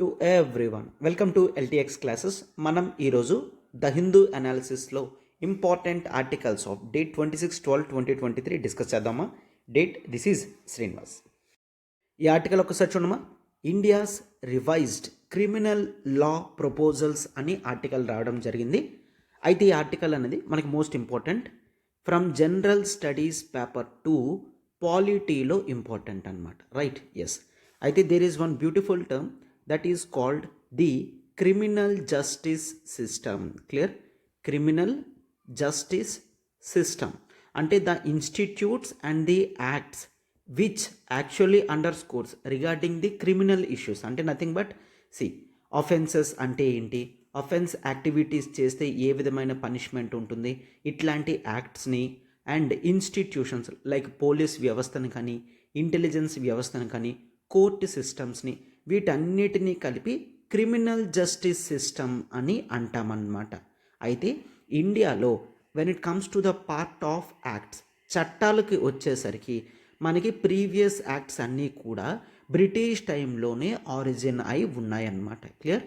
To everyone welcome to LTX classes. మనం ఈరోజు the Hindu అనాలిసిస్లో important articles of date 26/12/2023 discuss చేద్దామా. This is Srinivas. ఈ ఆర్టికల్ ఒకసారి చూడమా. India's revised criminal law proposals అని ఆర్టికల్ రావడం జరిగింది. అయితే ఈ ఆర్టికల్ అనేది మనకి most important from general studies paper two పాలిటీలో ఇంపార్టెంట్ అనమాట. Right, yes. అయితే there is one beautiful term that is called the criminal justice system. Clear? Criminal justice system ante the institutes and the acts which actually underscores regarding the criminal issues. Ante nothing but see, offenses ante enti, offense activities చేస్తే ఏ విధమైన punishment ఉంటుంది, ఇట్లాంటి యాక్ట్స్ని and institutions like police వ్యవస్థను కానీ intelligence వ్యవస్థను కానీ court సిస్టమ్స్ని వీటన్నిటినీ కలిపి క్రిమినల్ జస్టిస్ సిస్టమ్ అని అంటామన్నమాట. అయితే ఇండియాలో when it comes to the part of acts, చట్టాలకి వచ్చేసరికి మనకి ప్రీవియస్ యాక్ట్స్ అన్నీ కూడా బ్రిటిష్ టైంలోనే ఆరిజిన్ అయి ఉన్నాయన్నమాట. Clear?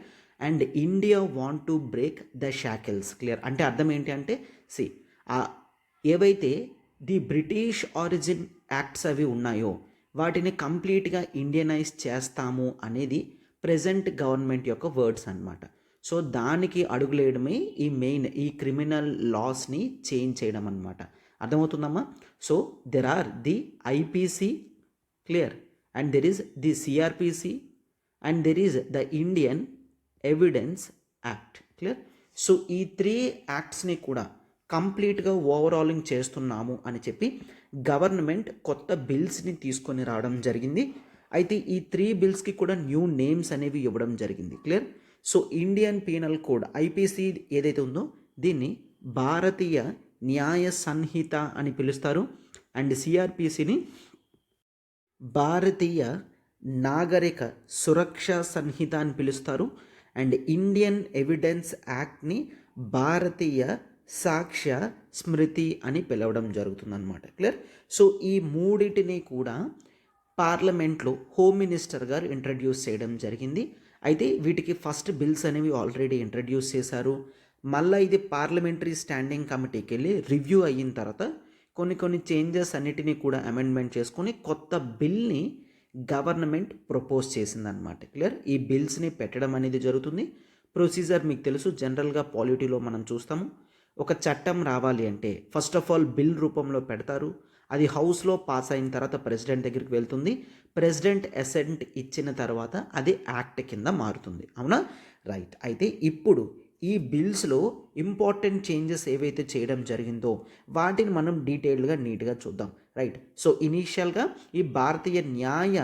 And India want to break the shackles. Clear? అంటే అర్థం ఏంటి అంటే ఏవైతే ది బ్రిటిష్ ఆరిజిన్ యాక్ట్స్ అవి ఉన్నాయో వాటిని కంప్లీట్గా ఇండియనైజ్ చేస్తాము అనేది ప్రెజెంట్ గవర్నమెంట్ యొక్క వర్డ్స్ అనమాట. సో దానికి అడుగులేయడమే ఈ క్రిమినల్ లాస్ని చేంజ్ చేయడం అనమాట. అర్థమవుతుందమ్మా? So there are the IPC, clear, and there is the CrPC and there is the Indian evidence act. Clear? So ఈ 3 యాక్ట్స్ని కూడా కంప్లీట్గా ఓవరాలింగ్ చేస్తున్నాము అని చెప్పి గవర్నమెంట్ కొత్త బిల్స్ని తీసుకొని రావడం జరిగింది. అయితే ఈ 3 బిల్స్కి కూడా న్యూ నేమ్స్ అనేవి ఇవ్వడం జరిగింది. Clear? So Indian penal code IPC ఏదైతే ఉందో దీన్ని భారతీయ న్యాయ సంహిత అని పిలుస్తారు. అండ్ సిఆర్పిసిని భారతీయ నాగరిక సురక్ష సంహిత అని పిలుస్తారు. అండ్ ఇండియన్ ఎవిడెన్స్ యాక్ట్ని భారతీయ సాక్ష్య స్మృతి అని పిలవడం జరుగుతుందన్నమాట. క్లియర్? సో ఈ మూడింటిని కూడా పార్లమెంట్లో హోమ్ మినిస్టర్ గారు ఇంట్రడ్యూస్ చేయడం జరిగింది. అయితే వీటికి ఫస్ట్ బిల్స్ అనేవి ఆల్రెడీ ఇంట్రడ్యూస్ చేశారు. మళ్ళీ ఇది పార్లమెంటరీ స్టాండింగ్ కమిటీకి వెళ్ళి రివ్యూ అయిన తర్వాత కొన్ని చేంజెస్ అన్నిటినీ కూడా అమెండ్మెంట్ చేసుకొని కొత్త బిల్ని గవర్నమెంట్ ప్రపోజ్ చేసిందనమాట. క్లియర్? ఈ బిల్స్ని పెట్టడం అనేది జరుగుతుంది. ప్రొసీజర్ మీకు తెలుసు, జనరల్గా పాలిటీలో మనం చూస్తాము. ఒక చట్టం రావాలి అంటే ఫస్ట్ ఆఫ్ ఆల్ బిల్ రూపంలో పెడతారు. అది హౌస్లో పాస్ అయిన తర్వాత ప్రెసిడెంట్ దగ్గరికి వెళ్తుంది. ప్రెసిడెంట్ అసెంట్ ఇచ్చిన తర్వాత అది యాక్ట్ కింద మారుతుంది. అవునా? రైట్. అయితే ఇప్పుడు ఈ బిల్స్లో ఇంపార్టెంట్ చేంజెస్ ఏవైతే చేయడం జరిగిందో వాటిని మనం డీటెయిల్డ్గా నీట్గా చూద్దాం. రైట్. సో ఇనీషియల్గా ఈ భారతీయ న్యాయ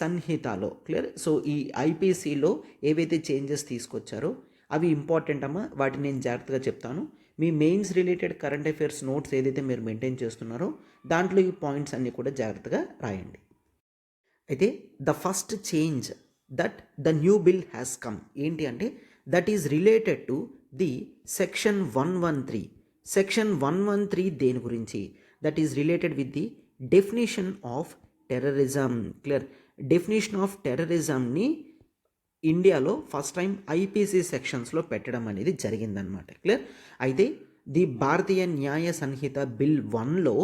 సంహితలో, క్లియర్, సో ఈ ఐపీసీలో ఏవైతే చేంజెస్ తీసుకొచ్చారో అవి ఇంపార్టెంట్ అమ్మా. వాటిని నేను జాగ్రత్తగా చెప్తాను. మీ mains related current affairs notes ఏదైతే మీరు మెయింటైన్ చేస్తున్నారో దాంట్లో ఈ పాయింట్స్ అన్నీ కూడా జాగ్రత్తగా రాయండి. అయితే the first change that the new bill has come ఏంటి అంటే that is related to the section 113. Section 113 దేని గురించి? That is related with the definition of terrorism. Clear? Definition of టెర్రరిజంని ఇండియాలో ఫస్ట్ టైం ఐపీసీ సెక్షన్స్లో పెట్టడం అనేది జరిగిందనమాట. క్లియర్? అయితే the Bharatiya Nyaya Samhita bill 1లో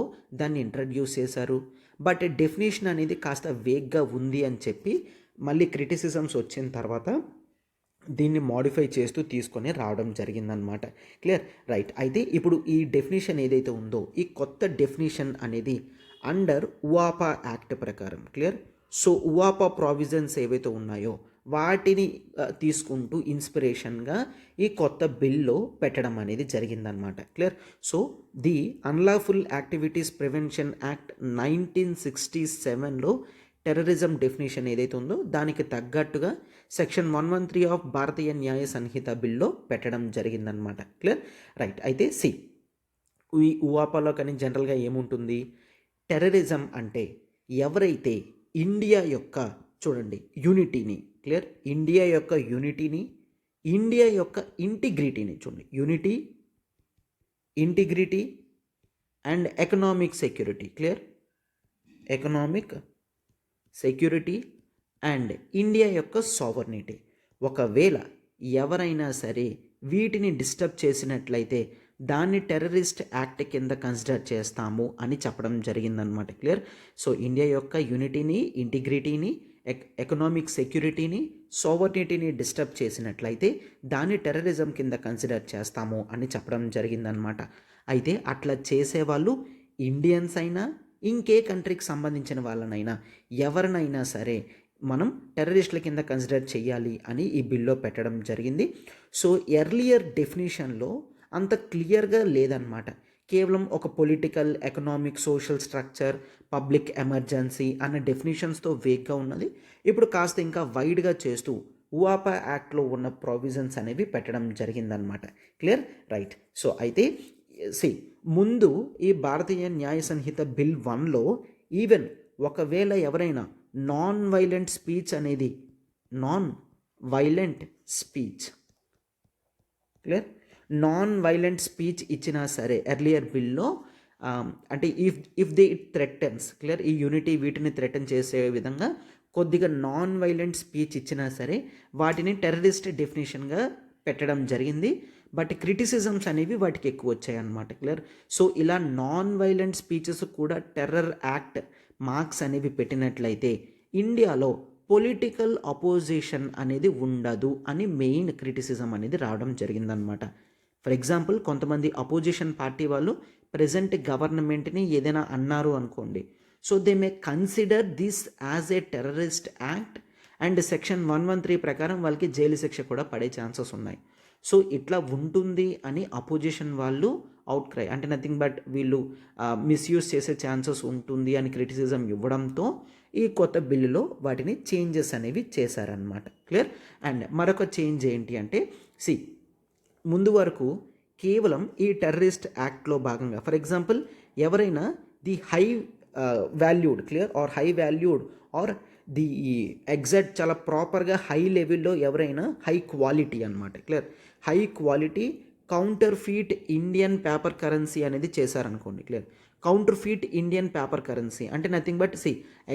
దాన్ని ఇంట్రడ్యూస్ చేశారు. బట్ డెఫినేషన్ అనేది కాస్త వేగ్గా ఉంది అని చెప్పి మళ్ళీ క్రిటిసిజమ్స్ వచ్చిన తర్వాత దీన్ని మోడిఫై చేస్తూ తీసుకొని రావడం జరిగిందనమాట. క్లియర్? రైట్. అయితే ఇప్పుడు ఈ డెఫినేషన్ ఏదైతే ఉందో ఈ కొత్త డెఫినేషన్ అనేది అండర్ ఉవాపా యాక్ట్ ప్రకారం. క్లియర్? సో ఉవాపా ప్రావిజన్స్ ఏవైతే ఉన్నాయో వాటిని తీసుకుంటూ ఇన్స్పిరేషన్గా ఈ కొత్త బిల్లో పెట్టడం అనేది జరిగిందనమాట. Clear? So the unlawful activities prevention act 1967లో టెర్రరిజం డెఫినేషన్ ఏదైతే ఉందో దానికి తగ్గట్టుగా సెక్షన్ 113 ఆఫ్ భారతీయ న్యాయ సంహిత బిల్లో పెట్టడం జరిగిందనమాట. క్లియర్? రైట్. అయితే ఈ ఉవాపాలో కానీ జనరల్గా ఏముంటుంది? టెర్రరిజం అంటే ఎవరైతే ఇండియా యొక్క, చూడండి, యూనిటీని, క్లియర్, ఇండియా యొక్క యూనిటీని, ఇండియా యొక్క ఇంటిగ్రిటీని, చూడండి, unity, integrity and economic security. Clear? Economic security and India యొక్క సావర్నిటీ ఒకవేళ ఎవరైనా సరే వీటిని డిస్టర్బ్ చేసినట్లయితే దాన్ని టెర్రరిస్ట్ యాక్ట్ కింద కన్సిడర్ చేస్తాము అని చెప్పడం జరిగిందనమాట. క్లియర్. సో ఇండియా యొక్క యూనిటీని, ఇంటిగ్రిటీని, ఎకనామిక్ సెక్యూరిటీని, సోవర్నిటీని డిస్టర్బ్ చేసినట్లయితే దాన్ని టెర్రరిజం కింద కన్సిడర్ చేస్తాము అని చెప్పడం జరిగిందనమాట. అయితే అట్లా చేసేవాళ్ళు ఇండియన్స్ అయినా ఇంకే కంట్రీకి సంబంధించిన వాళ్ళనైనా ఎవరినైనా సరే మనం టెర్రరిస్టుల కింద కన్సిడర్ చేయాలి అని ఈ బిల్లో పెట్టడం జరిగింది. సో ఎర్లియర్ డెఫినేషన్లో అంత క్లియర్గా లేదన్నమాట. కేవలం ఒక political, economic, social structure, public emergency అన్న డెఫినేషన్స్తో వేగ్గా ఉన్నది. ఇప్పుడు కాస్త ఇంకా వైడ్గా చేస్తూ ఉవాపా యాక్ట్లో ఉన్న ప్రొవిజన్స్ అనేవి పెట్టడం జరిగిందనమాట. క్లియర్. రైట్. సో అయితే ముందు ఈ భారతీయ న్యాయ సంహిత బిల్ 1లో ఈవెన్ ఒకవేళ ఎవరైనా నాన్ వైలెంట్ స్పీచ్ ఇచ్చినా సరే ఎర్లియర్ బిల్లో అంటే if they it threatens, clear, ఈ యూనిటీ వీటిని థ్రెటన్ చేసే విధంగా కొద్దిగా నాన్ వైలెంట్ స్పీచ్ ఇచ్చినా సరే వాటిని టెర్రరిస్ట్ డెఫినేషన్గా పెట్టడం జరిగింది. బట్ క్రిటిసిజమ్స్ అనేవి వాటికి ఎక్కువ వచ్చాయి అన్నమాట. క్లియర్. సో ఇలా నాన్ వైలెంట్ స్పీచెస్ కూడా టెర్రర్ యాక్ట్ మార్క్స్ అనేవి పెట్టినట్లయితే ఇండియాలో పొలిటికల్ అపోజిషన్ అనేది ఉండదు అని మెయిన్ క్రిటిసిజం అనేది రావడం జరిగిందనమాట. ఫర్ ఎగ్జాంపుల్, కొంతమంది అపోజిషన్ పార్టీ వాళ్ళు ప్రెజెంట్ గవర్నమెంట్ని ఏదైనా అన్నారు అనుకోండి, so they may consider this as a terrorist act and section 113 ప్రకారం వాళ్ళకి జైలు శిక్ష కూడా పడే ఛాన్సెస్ ఉన్నాయి. సో ఇట్లా ఉంటుంది అని అపోజిషన్ వాళ్ళు అవుట్ క్రై, అంటే నథింగ్ బట్ వీళ్ళు మిస్యూజ్ చేసే ఛాన్సెస్ ఉంటుంది అని క్రిటిసిజం ఇవ్వడంతో ఈ కొత్త బిల్లులో వాటిని చేంజెస్ అనేవి చేశారనమాట. క్లియర్. అండ్ మరొక చేంజ్ ఏంటి అంటే ముందు వరకు కేవలం ఈ టెర్రరిస్ట్ యాక్ట్లో భాగంగా ఫర్ ఎగ్జాంపుల్ ఎవరైనా the high valued or the exact చాలా ప్రాపర్గా హై లెవెల్లో ఎవరైనా హై క్వాలిటీ అనమాట. Clear. High quality counterfeit Indian paper currency అనేది చేశారనుకోండి. Clear. Counterfeit Indian paper currency అంటే nothing but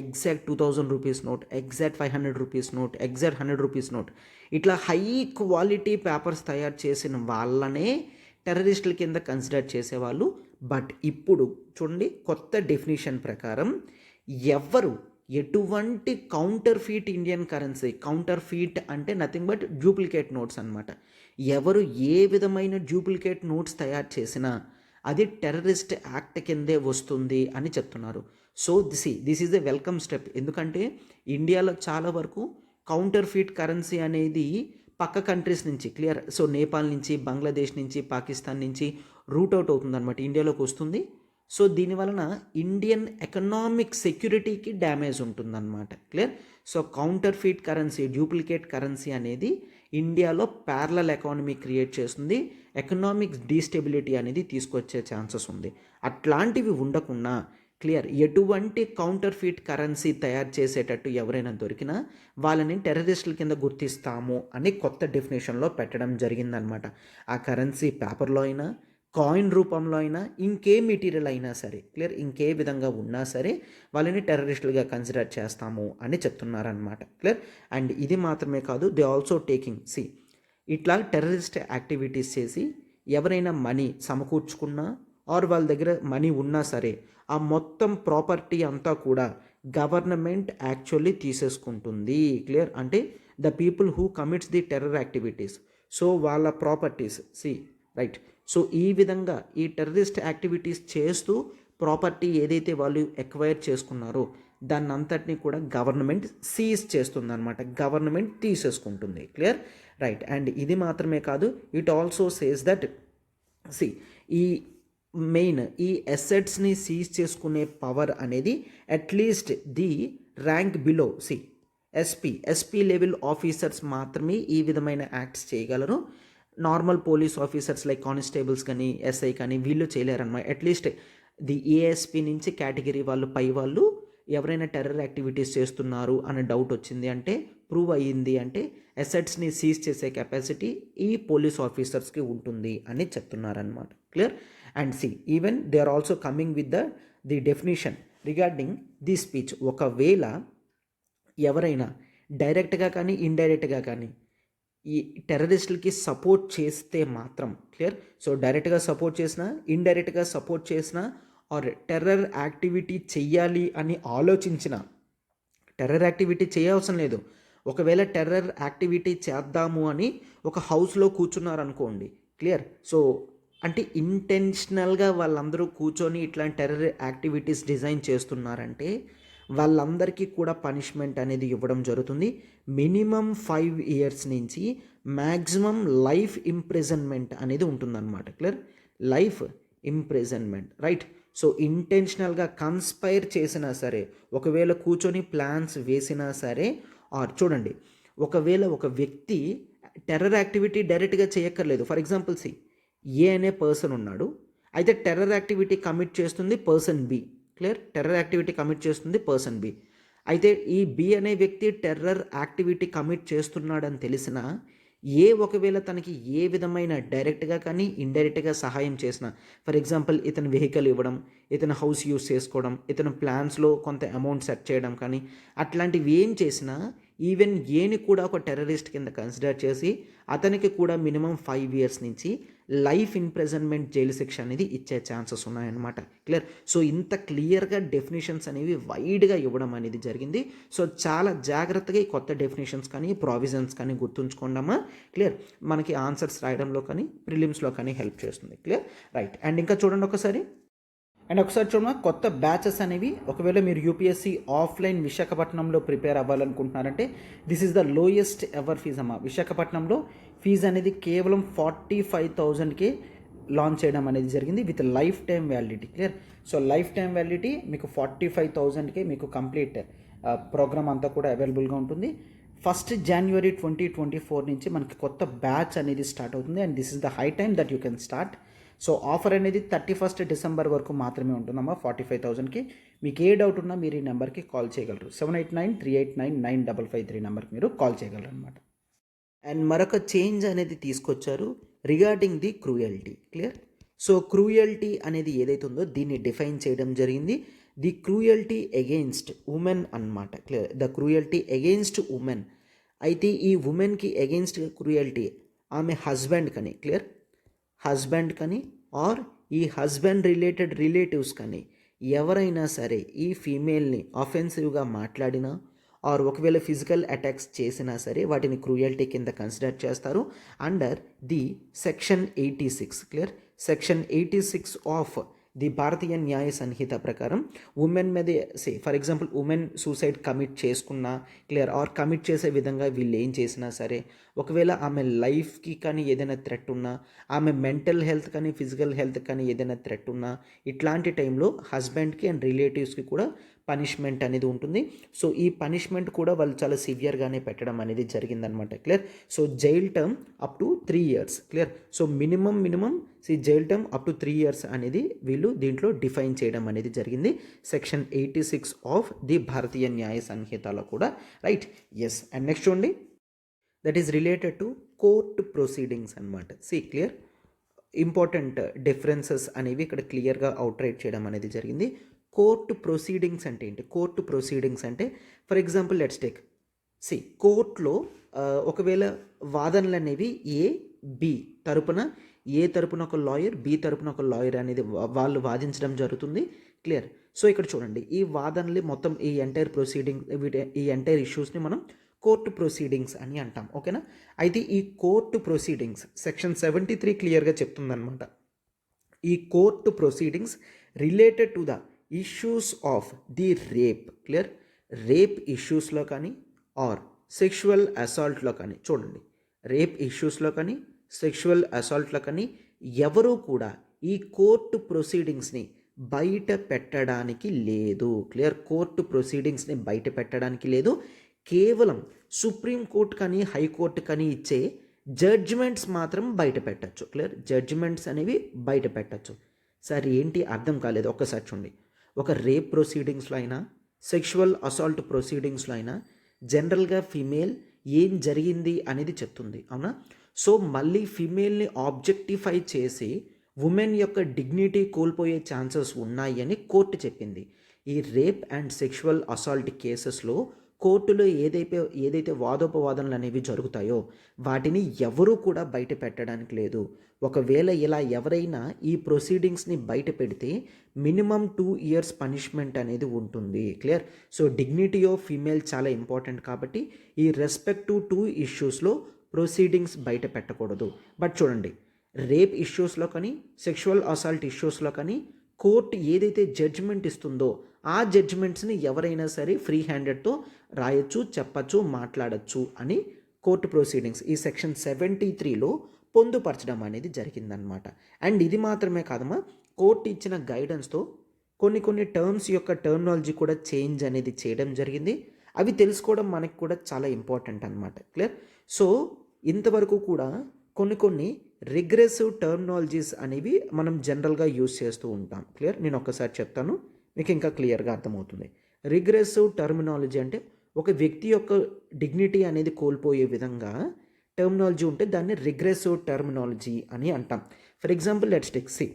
exact 2000 rupees note, exact 500 rupees note, exact 100 rupees note, ఇట్లా high quality papers తయారు చేసిన వాళ్ళనే టెర్రరిస్టుల కింద కన్సిడర్ చేసేవాళ్ళు. బట్ ఇప్పుడు చూడండి, కొత్త డెఫినేషన్ ప్రకారం ఎవరు ఎటువంటి counter feet Indian currency, counter feet అంటే నథింగ్ బట్ డూప్లికేట్ నోట్స్ అనమాట, ఎవరు ఏ విధమైన డూప్లికేట్ నోట్స్ తయారు చేసినా అది టెర్రరిస్ట్ యాక్ట్ కిందే వస్తుంది అని చెప్తున్నారు. So this is a welcome step. ఎందుకంటే ఇండియాలో చాలా వరకు కౌంటర్ ఫీట్ కరెన్సీ అనేది పక్క కంట్రీస్ నుంచి, క్లియర్, సో నేపాల్ నుంచి, బంగ్లాదేశ్ నుంచి, పాకిస్తాన్ నుంచి రూట్ అవుట్ అవుతుందన్నమాట, ఇండియాలోకి వస్తుంది. సో దీనివలన ఇండియన్ ఎకనామిక్ సెక్యూరిటీకి డ్యామేజ్ ఉంటుందన్నమాట. Clear. So counter feet currency, duplicate currency అనేది ఇండియాలో ప్యారలల్ ఎకానమీ క్రియేట్ చేస్తుంది, ఎకనామిక్ డీస్టెబిలిటీ అనేది తీసుకొచ్చే ఛాన్సెస్ ఉంది. అట్లాంటివి ఉండకుండా క్లియర్, ఎటువంటి కౌంటర్ ఫీట్ కరెన్సీ తయారు చేసేటట్టు ఎవరైనా దొరికినా వాళ్ళని టెర్రరిస్టుల కింద గుర్తిస్తాము అని కొత్త డెఫినేషన్లో పెట్టడం జరిగిందనమాట. ఆ కరెన్సీ పేపర్లో అయినా, కాయిన్ రూపంలో అయినా, ఇంకే మెటీరియల్ అయినా సరే, క్లియర్, ఇంకే విధంగా ఉన్నా సరే వాళ్ళని టెర్రరిస్టులుగా కన్సిడర్ చేస్తాము అని చెప్తున్నారనమాట. క్లియర్. అండ్ ఇది మాత్రమే కాదు, దే ఆల్సో టేకింగ్ ఇట్లా టెర్రరిస్ట్ యాక్టివిటీస్ చేసి ఎవరైనా మనీ సమకూర్చుకున్నా ఆర్ వాళ్ళ దగ్గర మనీ ఉన్నా సరే ఆ మొత్తం ప్రాపర్టీ అంతా కూడా గవర్నమెంట్ యాక్చువల్లీ తీసేసుకుంటుంది. క్లియర్. అంటే the people who commits the terror activities, so వాళ్ళ ప్రాపర్టీస్ రైట్. సో ఈ విధంగా ఈ టెర్రరిస్ట్ యాక్టివిటీస్ చేస్తూ ప్రాపర్టీ ఏదైతే వాళ్ళు ఎక్వైర్ చేసుకున్నారో దాన్ని అంతటినీ కూడా గవర్నమెంట్ సీజ్ చేస్తుంది అనమాట, గవర్నమెంట్ తీసేసుకుంటుంది. క్లియర్. రైట్. అండ్ ఇది మాత్రమే కాదు, ఇట్ ఆల్సో సేస్ దట్ ఈ మెయిన్ ఈ అసెట్స్ని సీజ్ చేసుకునే పవర్ అనేది at least the rank below SP level officers మాత్రమే ఈ విధమైన యాక్ట్స్ చేయగలరు. Normal police officers like constables కానీ, ఎస్ఐ కానీ వీళ్ళు చేయలేరన్నమాట. అట్లీస్ట్ ది ఏఎస్పీ నుంచి కేటగిరీ వాళ్ళు, పై వాళ్ళు ఎవరైనా టెర్రర్ యాక్టివిటీస్ చేస్తున్నారు అనే డౌట్ వచ్చింది అంటే, ప్రూవ్ అయ్యింది అంటే అసెట్స్ని సీజ్ చేసే కెపాసిటీ ఈ పోలీస్ ఆఫీసర్స్కి ఉంటుంది అని చెప్తున్నారనమాట. Clear. And even they are also coming with the definition regarding the speech. ఒకవేళ ఎవరైనా డైరెక్ట్గా కానీ ఇండైరెక్ట్గా కానీ ఈ టెర్రరిస్టులకి సపోర్ట్ చేస్తే మాత్రం క్లియర్. సో డైరెక్ట్గా సపోర్ట్ చేసినా, ఇండైరెక్ట్గా సపోర్ట్ చేసినా, ఆర్ టెర్రర్ యాక్టివిటీ చెయ్యాలి అని ఆలోచించిన, టెర్రర్ యాక్టివిటీ చేయవసరం లేదు, ఒకవేళ టెర్రర్ యాక్టివిటీ చేద్దాము అని ఒక హౌస్లో కూర్చున్నారనుకోండి క్లియర్. సో అంటే ఇంటెన్షనల్గా వాళ్ళందరూ కూర్చొని ఇట్లాంటి టెర్రర్ యాక్టివిటీస్ డిజైన్ చేస్తున్నారంటే వాళ్ళందరికీ కూడా పనిష్మెంట్ అనేది ఇవ్వడం జరుగుతుంది. మినిమం 5 years నుంచి మ్యాక్సిమం లైఫ్ ఇంప్రిజన్మెంట్ అనేది ఉంటుందన్నమాట clear. Life imprisonment right. So ఇంటెన్షనల్గా కన్స్పైర్ చేసినా సరే, ఒకవేళ కూర్చొని ప్లాన్స్ వేసినా సరే, ఆర్ చూడండి, ఒకవేళ ఒక వ్యక్తి టెర్రర్ యాక్టివిటీ డైరెక్ట్గా చేయక్కర్లేదు. ఫర్ ఎగ్జాంపుల్ ఏ అనే పర్సన్ ఉన్నాడు, అయితే టెర్రర్ యాక్టివిటీ కమిట్ చేస్తుంది person be clear. Terror activity commit చేస్తుంది పర్సన్ బి. అయితే ఈ బి అనే వ్యక్తి టెర్రర్ యాక్టివిటీ కమిట్ చేస్తున్నాడని తెలిసినా ఒకవేళ తనకి ఏ విధమైన డైరెక్ట్గా కానీ ఇండైరెక్ట్గా సహాయం చేసిన, ఫర్ ఎగ్జాంపుల్ ఇతను వెహికల్ ఇవ్వడం, ఇతను హౌస్ యూస్ చేసుకోవడం, ఇతను ప్లాన్స్లో కొంత అమౌంట్ సెట్ చేయడం కానీ అట్లాంటివి ఏం చేసినా ఈవెన్ ఏని కూడా ఒక టెర్రరిస్ట్ కింద కన్సిడర్ చేసి అతనికి కూడా మినిమం 5 years నుంచి లైఫ్ ఇంప్రిజన్మెంట్ జైలు శిక్ష అనేది ఇచ్చే ఛాన్సెస్ ఉన్నాయన్నమాట క్లియర్. సో ఇంత క్లియర్గా డెఫినేషన్స్ అనేవి వైడ్గా ఇవ్వడం అనేది జరిగింది. సో చాలా జాగ్రత్తగా ఈ కొత్త డెఫినేషన్స్ కానీ ప్రావిజన్స్ కానీ గుర్తుంచుకోండమ్మా క్లియర్. మనకి ఆన్సర్స్ రాయడంలో కానీ ప్రిలిమ్స్లో కానీ హెల్ప్ చేస్తుంది క్లియర్ రైట్. అండ్ ఇంకా చూడండి ఒకసారి చూడమా, కొత్త బ్యాచెస్ అనేవి ఒకవేళ మీరు యూపీఎస్సీ ఆఫ్లైన్ విశాఖపట్నంలో ప్రిపేర్ అవ్వాలనుకుంటున్నారంటే this is the lowest ever fees అమ్మా. విశాఖపట్నంలో ఫీజు అనేది కేవలం 45,000కే లాంచ్ చేయడం అనేది జరిగింది with life time validity clear. So life time validity మీకు 45,000కే మీకు కంప్లీట్ ప్రోగ్రామ్ అంతా కూడా అవైలబుల్గా ఉంటుంది. 1st January 2024 నుంచి మనకి కొత్త బ్యాచ్ అనేది స్టార్ట్ అవుతుంది. And this is the high time that you can start. So offer అనేది 31st December వరకు మాత్రమే ఉంటుందమ్మా 45,000కి. మీకు ఏ డౌట్ ఉన్నా మీరు ఈ నెంబర్కి కాల్ చేయగలరు. 7893899553 నెంబర్కి మీరు కాల్ చేయగలరు అనమాట. అండ్ మరొక చేంజ్ అనేది తీసుకొచ్చారు regarding the cruelty clear. So cruelty అనేది ఏదైతే ఉందో దీన్ని డిఫైన్ చేయడం జరిగింది. ది క్రూయల్టీ అగెయిన్స్ట్ ఉమెన్ అన్నమాట clear. The cruelty against women. అయితే ఈ ఉమెన్కి అగెయిన్స్ట్ క్రూయల్టీ ఆమె హస్బెండ్ కానీ క్లియర్, హస్బెండ్ కానీ ఆర్ ఈ హస్బెండ్ రిలేటెడ్ రిలేటివ్స్ కానీ ఎవరైనా సరే ఈ ఫీమేల్ని ఆఫెన్సివ్గా మాట్లాడినా ఆర్ ఒకవేళ ఫిజికల్ అటాక్స్ చేసినా సరే వాటిని క్రూయల్టీ కింద కన్సిడర్ చేస్తారు under the section 86 clear. Section 86 of the Bharatiya Nyaya Sanhita ప్రకారం ఉమెన్ మీద for example women suicide commit చేసుకున్నా క్లియర్ ఆర్ కమిట్ చేసే విధంగా వీళ్ళు ఏం చేసినా సరే, ఒకవేళ ఆమె లైఫ్కి కానీ ఏదైనా థ్రెట్ ఉన్నా, ఆమె మెంటల్ హెల్త్ కానీ ఫిజికల్ హెల్త్ కానీ ఏదైనా థ్రెట్ ఉన్నా, ఇట్లాంటి టైంలో హస్బెండ్కి అండ్ రిలేటివ్స్కి కూడా పనిష్మెంట్ అనేది ఉంటుంది. సో ఈ పనిష్మెంట్ కూడా వాళ్ళు చాలా సివియర్గానే పెట్టడం అనేది జరిగిందనమాట clear. So jail term up to 3 years clear. So minimum jail term up to 3 years అనేది వీళ్ళు దీంట్లో డిఫైన్ చేయడం అనేది జరిగింది సెక్షన్ 86 ఆఫ్ ది భారతీయ న్యాయ సంహితలో కూడా రైట్. ఎస్. అండ్ నెక్స్ట్ చూడండి, that is related to court proceedings అనమాట. క్లియర్ ఇంపార్టెంట్ డిఫరెన్సెస్ అనేవి ఇక్కడ క్లియర్గా అవుట్రైట్ చేయడం అనేది జరిగింది. కోర్టు ప్రొసీడింగ్స్ అంటే ఏంటి? కోర్టు ప్రొసీడింగ్స్ అంటే ఫర్ ఎగ్జాంపుల్ లెట్స్ టేక్ కోర్టులో ఒకవేళ వాదనలు అనేవి బి తరపున ఒక లాయర్, బి తరపున ఒక లాయర్ అనేది వాళ్ళు వాదించడం జరుగుతుంది క్లియర్. సో ఇక్కడ చూడండి, ఈ వాదనలు మొత్తం ఈ ఎంటైర్ ప్రొసీడింగ్ ఈ ఎంటైర్ ఇష్యూస్ని మనం కోర్టు ప్రొసీడింగ్స్ అని అంటాం ఓకేనా. అయితే ఈ కోర్టు ప్రొసీడింగ్స్ సెక్షన్ 73 క్లియర్గా చెప్తుందన్నమాట. ఈ court proceedings related to the issues of the rape clear. Rape ఇష్యూస్లో కానీ ఆర్ సెక్షువల్ అసాల్ట్లో కానీ చూడండి, రేప్ ఇష్యూస్లో కానీ సెక్షువల్ అసాల్ట్లో కానీ ఎవరూ కూడా ఈ కోర్టు ప్రొసీడింగ్స్ని బయట పెట్టడానికి లేదు క్లియర్. కోర్టు ప్రొసీడింగ్స్ని బయట పెట్టడానికి లేదు. కేవలం సుప్రీంకోర్టు కానీ హైకోర్టు కానీ ఇచ్చే జడ్జిమెంట్స్ మాత్రం బయట పెట్టచ్చు క్లియర్. జడ్జిమెంట్స్ అనేవి బయట పెట్టచ్చు. సార్ ఏంటి అర్థం కాలేదు, ఒక్కసారి చూడండి. ఒక రేప్ ప్రొసీడింగ్స్లో అయినా సెక్షువల్ అసాల్ట్ ప్రొసీడింగ్స్లో అయినా జనరల్గా ఫిమేల్ ఏం జరిగింది అనేది చెప్తుంది అవునా. సో మళ్ళీ ఫిమేల్ని ఆబ్జెక్టిఫై చేసి ఉమెన్ యొక్క డిగ్నిటీ కోల్పోయే ఛాన్సెస్ ఉన్నాయి అని కోర్టు చెప్పింది. ఈ రేప్ అండ్ సెక్షువల్ అసాల్ట్ కేసెస్లో కోర్టులో ఏదైతే వాదోపవాదనలు అనేవి జరుగుతాయో వాటిని ఎవరూ కూడా బయట పెట్టడానికి లేదు. ఒకవేళ ఇలా ఎవరైనా ఈ ప్రొసీడింగ్స్ని బయట పెడితే మినిమం 2 years పనిష్మెంట్ అనేది ఉంటుంది. Clear? So dignity of female చాలా ఇంపార్టెంట్ కాబట్టి ఈ రెస్పెక్టివ్ 2 issuesలో ప్రొసీడింగ్స్ బయట పెట్టకూడదు. బట్ చూడండి, రేప్ ఇష్యూస్లో కానీ సెక్షువల్ అసాల్ట్ ఇష్యూస్లో కానీ కోర్టు ఏదైతే జడ్జిమెంట్ ఇస్తుందో ఆ జడ్జిమెంట్స్ని ఎవరైనా సరే ఫ్రీ హ్యాండెడ్తో రాయొచ్చు, చెప్పచ్చు, మాట్లాడచ్చు అని కోర్టు ప్రొసీడింగ్స్ ఈ సెక్షన్ 73లో పొందుపరచడం అనేది జరిగిందనమాట. అండ్ ఇది మాత్రమే కాదమ్మా, కోర్టు ఇచ్చిన గైడెన్స్తో కొన్ని టర్మ్స్ యొక్క టర్మినాలజీ కూడా చేంజ్ అనేది చేయడం జరిగింది. అవి తెలుసుకోవడం మనకి కూడా చాలా ఇంపార్టెంట్ అనమాట. క్లియర్? సో ఇంతవరకు కూడా కొన్ని రిగ్రెసివ్ టర్మినాలజీస్ అనేవి మనం జనరల్గా యూజ్ చేస్తూ ఉంటాం. క్లియర్? నేను ఒక్కసారి చెప్తాను, మీకు ఇంకా క్లియర్గా అర్థమవుతుంది. రిగ్రెసివ్ టర్మినాలజీ అంటే ఒక వ్యక్తి యొక్క డిగ్నిటీ అనేది కోల్పోయే విధంగా టర్మినాలజీ ఉంటే దాన్ని రిగ్రెసివ్ టర్మినాలజీ అని అంటాం. For example let's take see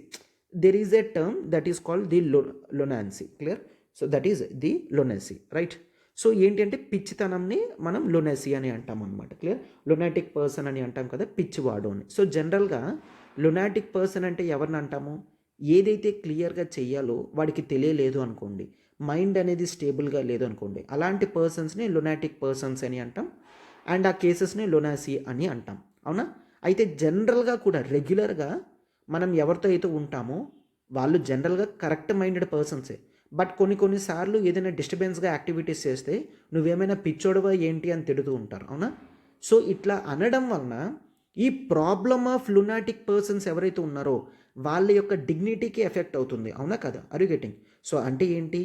there is a term that is called the lunacy. Clear? So that is the lunacy, right? So ఏంటి అంటే పిచ్చితనంని మనం లొనాసీ అని అంటాం అనమాట. క్లియర్? లొనాటిక్ పర్సన్ అని అంటాం కదా, పిచ్చివాడు అని. సో జనరల్గా లొనాటిక్ పర్సన్ అంటే ఎవరిని అంటాము? ఏదైతే క్లియర్గా చెయ్యాలో వాడికి తెలియలేదు అనుకోండి, మైండ్ అనేది స్టేబుల్గా లేదు అనుకోండి, అలాంటి పర్సన్స్ని లొనాటిక్ పర్సన్స్ అని అంటాం. అండ్ ఆ కేసెస్ని లొనాసీ అని అంటాం. అవునా? అయితే జనరల్గా కూడా రెగ్యులర్గా మనం ఎవరితో అయితే ఉంటామో వాళ్ళు జనరల్గా కరెక్ట్ మైండెడ్ పర్సన్సే. బట్ కొన్నిసార్లు ఏదైనా డిస్టర్బెన్స్గా యాక్టివిటీస్ చేస్తే నువ్వేమైనా పిచ్చోడవా ఏంటి అని తిడుతూ ఉంటారు. అవునా? సో ఇట్లా అనడం వలన ఈ ప్రాబ్లమ్ ఆఫ్ లునాటిక్ పర్సన్స్ ఎవరైతే ఉన్నారో వాళ్ళ యొక్క డిగ్నిటీకి ఎఫెక్ట్ అవుతుంది. అవునా కదా? Are you getting? సో అంటే ఏంటి,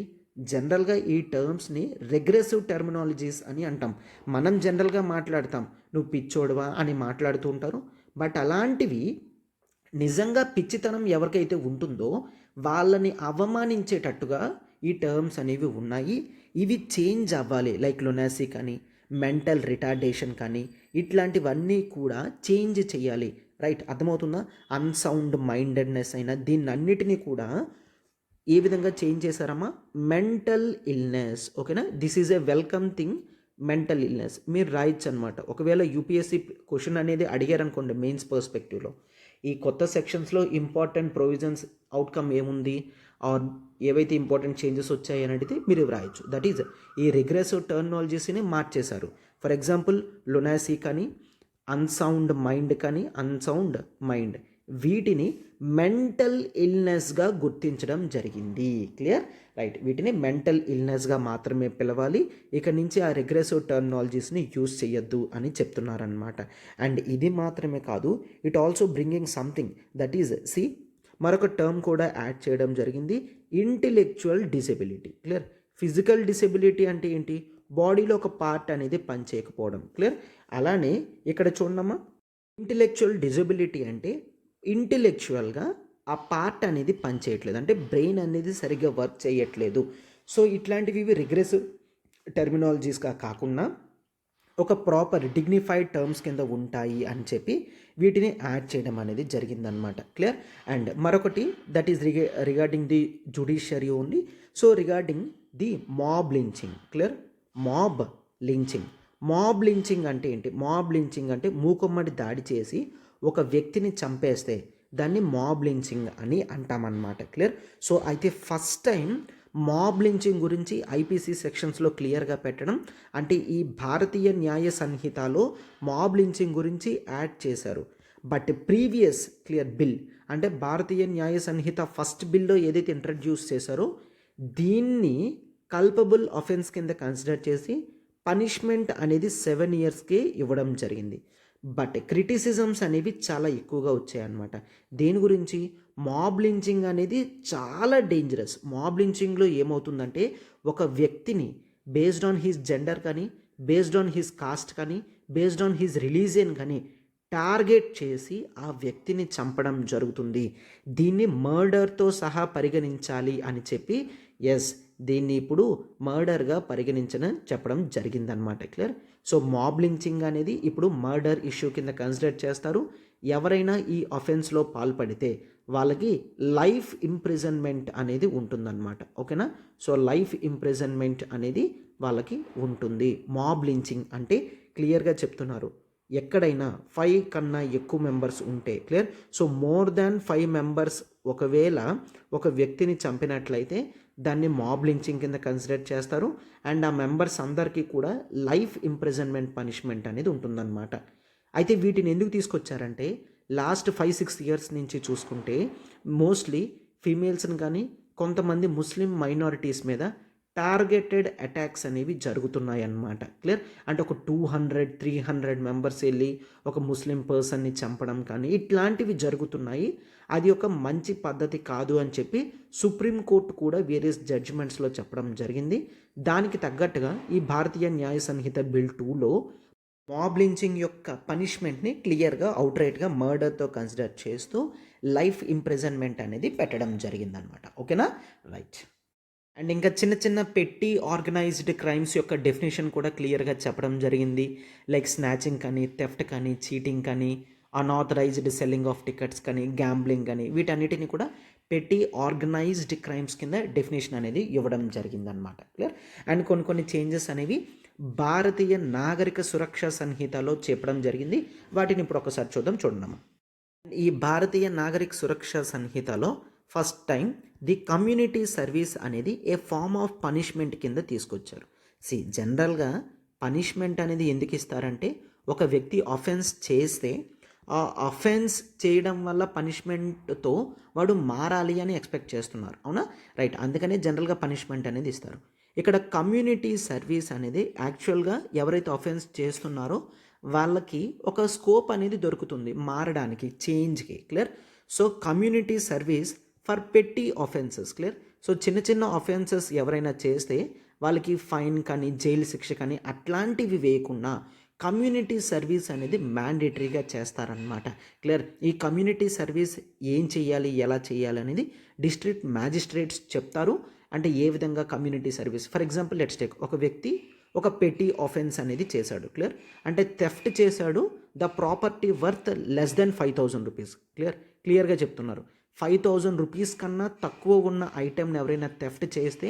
జనరల్గా ఈ టర్మ్స్ని రెగ్రెసివ్ టర్మినాలజీస్ అని అంటాం. మనం జనరల్గా మాట్లాడతాం నువ్వు పిచ్చోడవా అని మాట్లాడుతూ ఉంటారు. బట్ అలాంటివి నిజంగా పిచ్చితనం ఎవరికైతే ఉంటుందో వాళ్ళని అవమానించేటట్టుగా ఈ టర్మ్స్ అనేవి ఉన్నాయి. ఇవి చేంజ్ అవ్వాలి. లైక్ లొనాసీ కానీ మెంటల్ రిటార్డేషన్ కానీ ఇట్లాంటివన్నీ కూడా చేంజ్ చేయాలి. రైట్? అర్థమవుతుందా? అన్సౌండ్ మైండెడ్నెస్ అయినా దీన్నన్నిటినీ కూడా ఏ విధంగా చేంజ్ చేశారమ్మా? Mental illness. ఓకేనా? This is a welcome thing. Mental illness మీరు రాయొచ్చు అనమాట. ఒకవేళ యూపీఎస్సీ క్వశ్చన్ అనేది అడిగారనుకోండి మెయిన్స్ పర్స్పెక్టివ్లో, ఈ కొత్త సెక్షన్స్లో ఇంపార్టెంట్ ప్రొవిజన్స్ అవుట్కమ్ ఏముంది ఆర్ ఏవైతే ఇంపార్టెంట్ చేంజెస్ వచ్చాయి అనేది మీరు రాయొచ్చు. దట్ ఈజ్ ఈ రిగ్రెసివ్ టర్మినాలజీస్ని మార్చేశారు. ఫర్ ఎగ్జాంపుల్ లొనాసీ కానీ అన్సౌండ్ మైండ్ కానీ అన్సౌండ్ మైండ్ వీటిని మెంటల్ ఇల్నెస్గా గుర్తించడం జరిగింది. క్లియర్? రైట్? వీటిని మెంటల్ ఇల్నెస్గా మాత్రమే పిలవాలి. ఇక నుంచి ఆ రిగ్రెసివ్ టర్మినాలజీస్ని యూజ్ చేయొద్దు అని చెప్తున్నారనమాట. అండ్ ఇది మాత్రమే కాదు, it also bringing something that is మరొక టర్మ్ కూడా యాడ్ చేయడం జరిగింది, intellectual disability. Clear? Physical disability అంటే ఏంటి? బాడీలో ఒక పార్ట్ అనేది పనిచేయకపోవడం. క్లియర్? అలానే ఇక్కడ చూడమ్మా, ఇంటెలెక్చువల్ డిజబిలిటీ అంటే ఇంటెలెక్చువల్గా ఆ పార్ట్ అనేది పనిచేయట్లేదు, అంటే బ్రెయిన్ అనేది సరిగ్గా వర్క్ చేయట్లేదు. సో ఇట్లాంటివి రిగ్రెసివ్ టర్మినాలజీస్గా కాకుండా ఒక ప్రాపర్ డిగ్నిఫైడ్ టర్మ్స్ కింద ఉంటాయి అని చెప్పి వీటిని యాడ్ చేయడం అనేది జరిగిందనమాట. క్లియర్? అండ్ మరొకటి that is regarding the judiciary only. So regarding the mob lynching. Clear? Mob lynching. Mob lynching అంటే ఏంటి? మాబ్ లించింగ్ అంటే మూకుమ్మడి దాడి చేసి ఒక వ్యక్తిని చంపేస్తే దాన్ని మాబ్ లించింగ్ అని అంటామన్నమాట. క్లియర్? సో అయితే ఫస్ట్ టైం మాబ్ లించింగ్ గురించి ఐపీసీ సెక్షన్స్లో క్లియర్గా పెట్టడం, అంటే ఈ భారతీయ న్యాయ సంహితలో మాబ్ లించింగ్ గురించి యాడ్ చేశారు. బట్ ప్రీవియస్ క్లియర్ బిల్ అంటే భారతీయ న్యాయ సంహిత ఫస్ట్ బిల్లో ఏదైతే ఇంట్రడ్యూస్ చేశారో దీన్ని కల్పబుల్ అఫెన్స్ కింద కన్సిడర్ చేసి పనిష్మెంట్ అనేది 7 yearsకే ఇవ్వడం జరిగింది. బట్ క్రిటిసిజమ్స్ అనేవి చాలా ఎక్కువగా వచ్చాయన్నమాట. దేని గురించి? మాబ్ లించింగ్ అనేది చాలా డేంజరస్. మాబ్ లించింగ్లో ఏమవుతుందంటే ఒక వ్యక్తిని బేస్డ్ ఆన్ హిస్ జెండర్ కానీ, బేస్డ్ ఆన్ హిస్ కాస్ట్ కానీ, బేస్డ్ ఆన్ హిస్ రిలీజియన్ కానీ టార్గెట్ చేసి ఆ వ్యక్తిని చంపడం జరుగుతుంది. దీన్ని మర్డర్తో సహా పరిగణించాలి అని చెప్పి ఎస్, దీన్ని ఇప్పుడు మర్డర్గా పరిగణించని చెప్పడం జరిగిందనమాట. క్లియర్. సో మాబ్ లించింగ్ అనేది ఇప్పుడు మర్డర్ ఇష్యూ కింద కన్సిడర్ చేస్తారు. ఎవరైనా ఈ అఫెన్స్లో పాల్పడితే వాళ్ళకి లైఫ్ ఇంప్రిజన్మెంట్ అనేది ఉంటుందన్నమాట. ఓకేనా. సో లైఫ్ ఇంప్రిజన్మెంట్ అనేది వాళ్ళకి ఉంటుంది. మాబ్ లించింగ్ అంటే క్లియర్గా చెప్తున్నారు, ఎక్కడైనా 5 కన్నా ఎక్కువ మెంబర్స్ ఉంటే, clear. So more than 5 members ఒకవేళ ఒక వ్యక్తిని చంపినట్లయితే దాన్ని మాబ్ లించింగ్ కింద కన్సిడర్ చేస్తారు. అండ్ ఆ మెంబర్స్ అందరికీ కూడా లైఫ్ ఇంప్రిజన్మెంట్ పనిష్మెంట్ అనేది ఉంటుందన్నమాట. అయితే వీటిని ఎందుకు తీసుకొచ్చారంటే లాస్ట్ 5-6 ఇయర్స్ నుంచి చూసుకుంటే మోస్ట్లీ ఫీమేల్స్ని కానీ కొంతమంది ముస్లిం మైనారిటీస్ మీద టార్గెటెడ్ అటాక్స్ అనేవి జరుగుతున్నాయి అన్నమాట. క్లియర్. అంటే ఒక 200-300 మెంబర్స్ వెళ్ళి ఒక ముస్లిం పర్సన్ని చంపడం కానీ ఇట్లాంటివి జరుగుతున్నాయి. అది ఒక మంచి పద్ధతి కాదు అని చెప్పి సుప్రీంకోర్టు కూడా వేరియస్ జడ్జిమెంట్స్లో చెప్పడం జరిగింది. దానికి తగ్గట్టుగా ఈ భారతీయ న్యాయ సంహిత బిల్ 2లో మాబ్ లించింగ్ యొక్క పనిష్మెంట్ని క్లియర్గా అవుట్రైట్గా మర్డర్తో కన్సిడర్ చేస్తూ లైఫ్ ఇంప్రిజన్మెంట్ అనేది పెట్టడం జరిగిందనమాట. ఓకేనా. రైట్. అండ్ ఇంకా చిన్న చిన్న పెట్టి ఆర్గనైజ్డ్ క్రైమ్స్ యొక్క డెఫినేషన్ కూడా క్లియర్గా చెప్పడం జరిగింది. లైక్ స్నాచింగ్ కానీ, థెఫ్ట్ కానీ, చీటింగ్ కానీ, అన్ఆథరైజ్డ్ సెల్లింగ్ ఆఫ్ టికెట్స్ కానీ, గ్యాంబ్లింగ్ కానీ, వీటన్నిటిని కూడా పెట్టి ఆర్గనైజ్డ్ క్రైమ్స్ కింద డెఫినేషన్ అనేది ఇవ్వడం జరిగిందనమాట. క్లియర్. అండ్ కొన్ని చేంజెస్ అనేవి భారతీయ నాగరిక సురక్ష సంహితలో చెప్పడం జరిగింది. వాటిని ఇప్పుడు ఒకసారి చూడండి. ఈ భారతీయ నాగరిక సురక్ష సంహితలో first time the community service అనేది ఏ ఫార్మ్ ఆఫ్ పనిష్మెంట్ కింద తీసుకొచ్చారు. జనరల్గా పనిష్మెంట్ అనేది ఎందుకు ఇస్తారంటే ఒక వ్యక్తి అఫెన్స్ చేస్తే ఆ అఫెన్స్ చేయడం వల్ల పనిష్మెంట్తో వాడు మారాలి అని ఎక్స్పెక్ట్ చేస్తున్నారు. అవునా. రైట్. అందుకనే జనరల్గా పనిష్మెంట్ అనేది ఇస్తారు. ఇక్కడ కమ్యూనిటీ సర్వీస్ అనేది యాక్చువల్గా ఎవరైతే అఫెన్స్ చేస్తున్నారో వాళ్ళకి ఒక స్కోప్ అనేది దొరుకుతుంది మారడానికి, చేంజ్కి. Clear. So community service for petty offences. Clear. So చిన్న ఆఫెన్సెస్ ఎవరైనా చేస్తే వాళ్ళకి ఫైన్ కానీ జైలు శిక్ష కానీ అట్లాంటివి వేయకుండా కమ్యూనిటీ సర్వీస్ అనేది మ్యాండేటరీగా చేస్తారనమాట. క్లియర్. ఈ కమ్యూనిటీ సర్వీస్ ఏం చేయాలి, ఎలా చేయాలి అనేది డిస్ట్రిక్ట్ మ్యాజిస్ట్రేట్స్ చెప్తారు. అంటే ఏ విధంగా community service, for example let's take, ఒక వ్యక్తి ఒక పెట్టి ఆఫెన్స్ అనేది చేశాడు. క్లియర్. అంటే థెఫ్ట్ చేశాడు, the property worth less than 5,000 rupees. క్లియర్గా చెప్తున్నారు. 5,000 రూపీస్ కన్నా తక్కువ ఉన్న ఐటెంని ఎవరైనా థెఫ్ట్ చేస్తే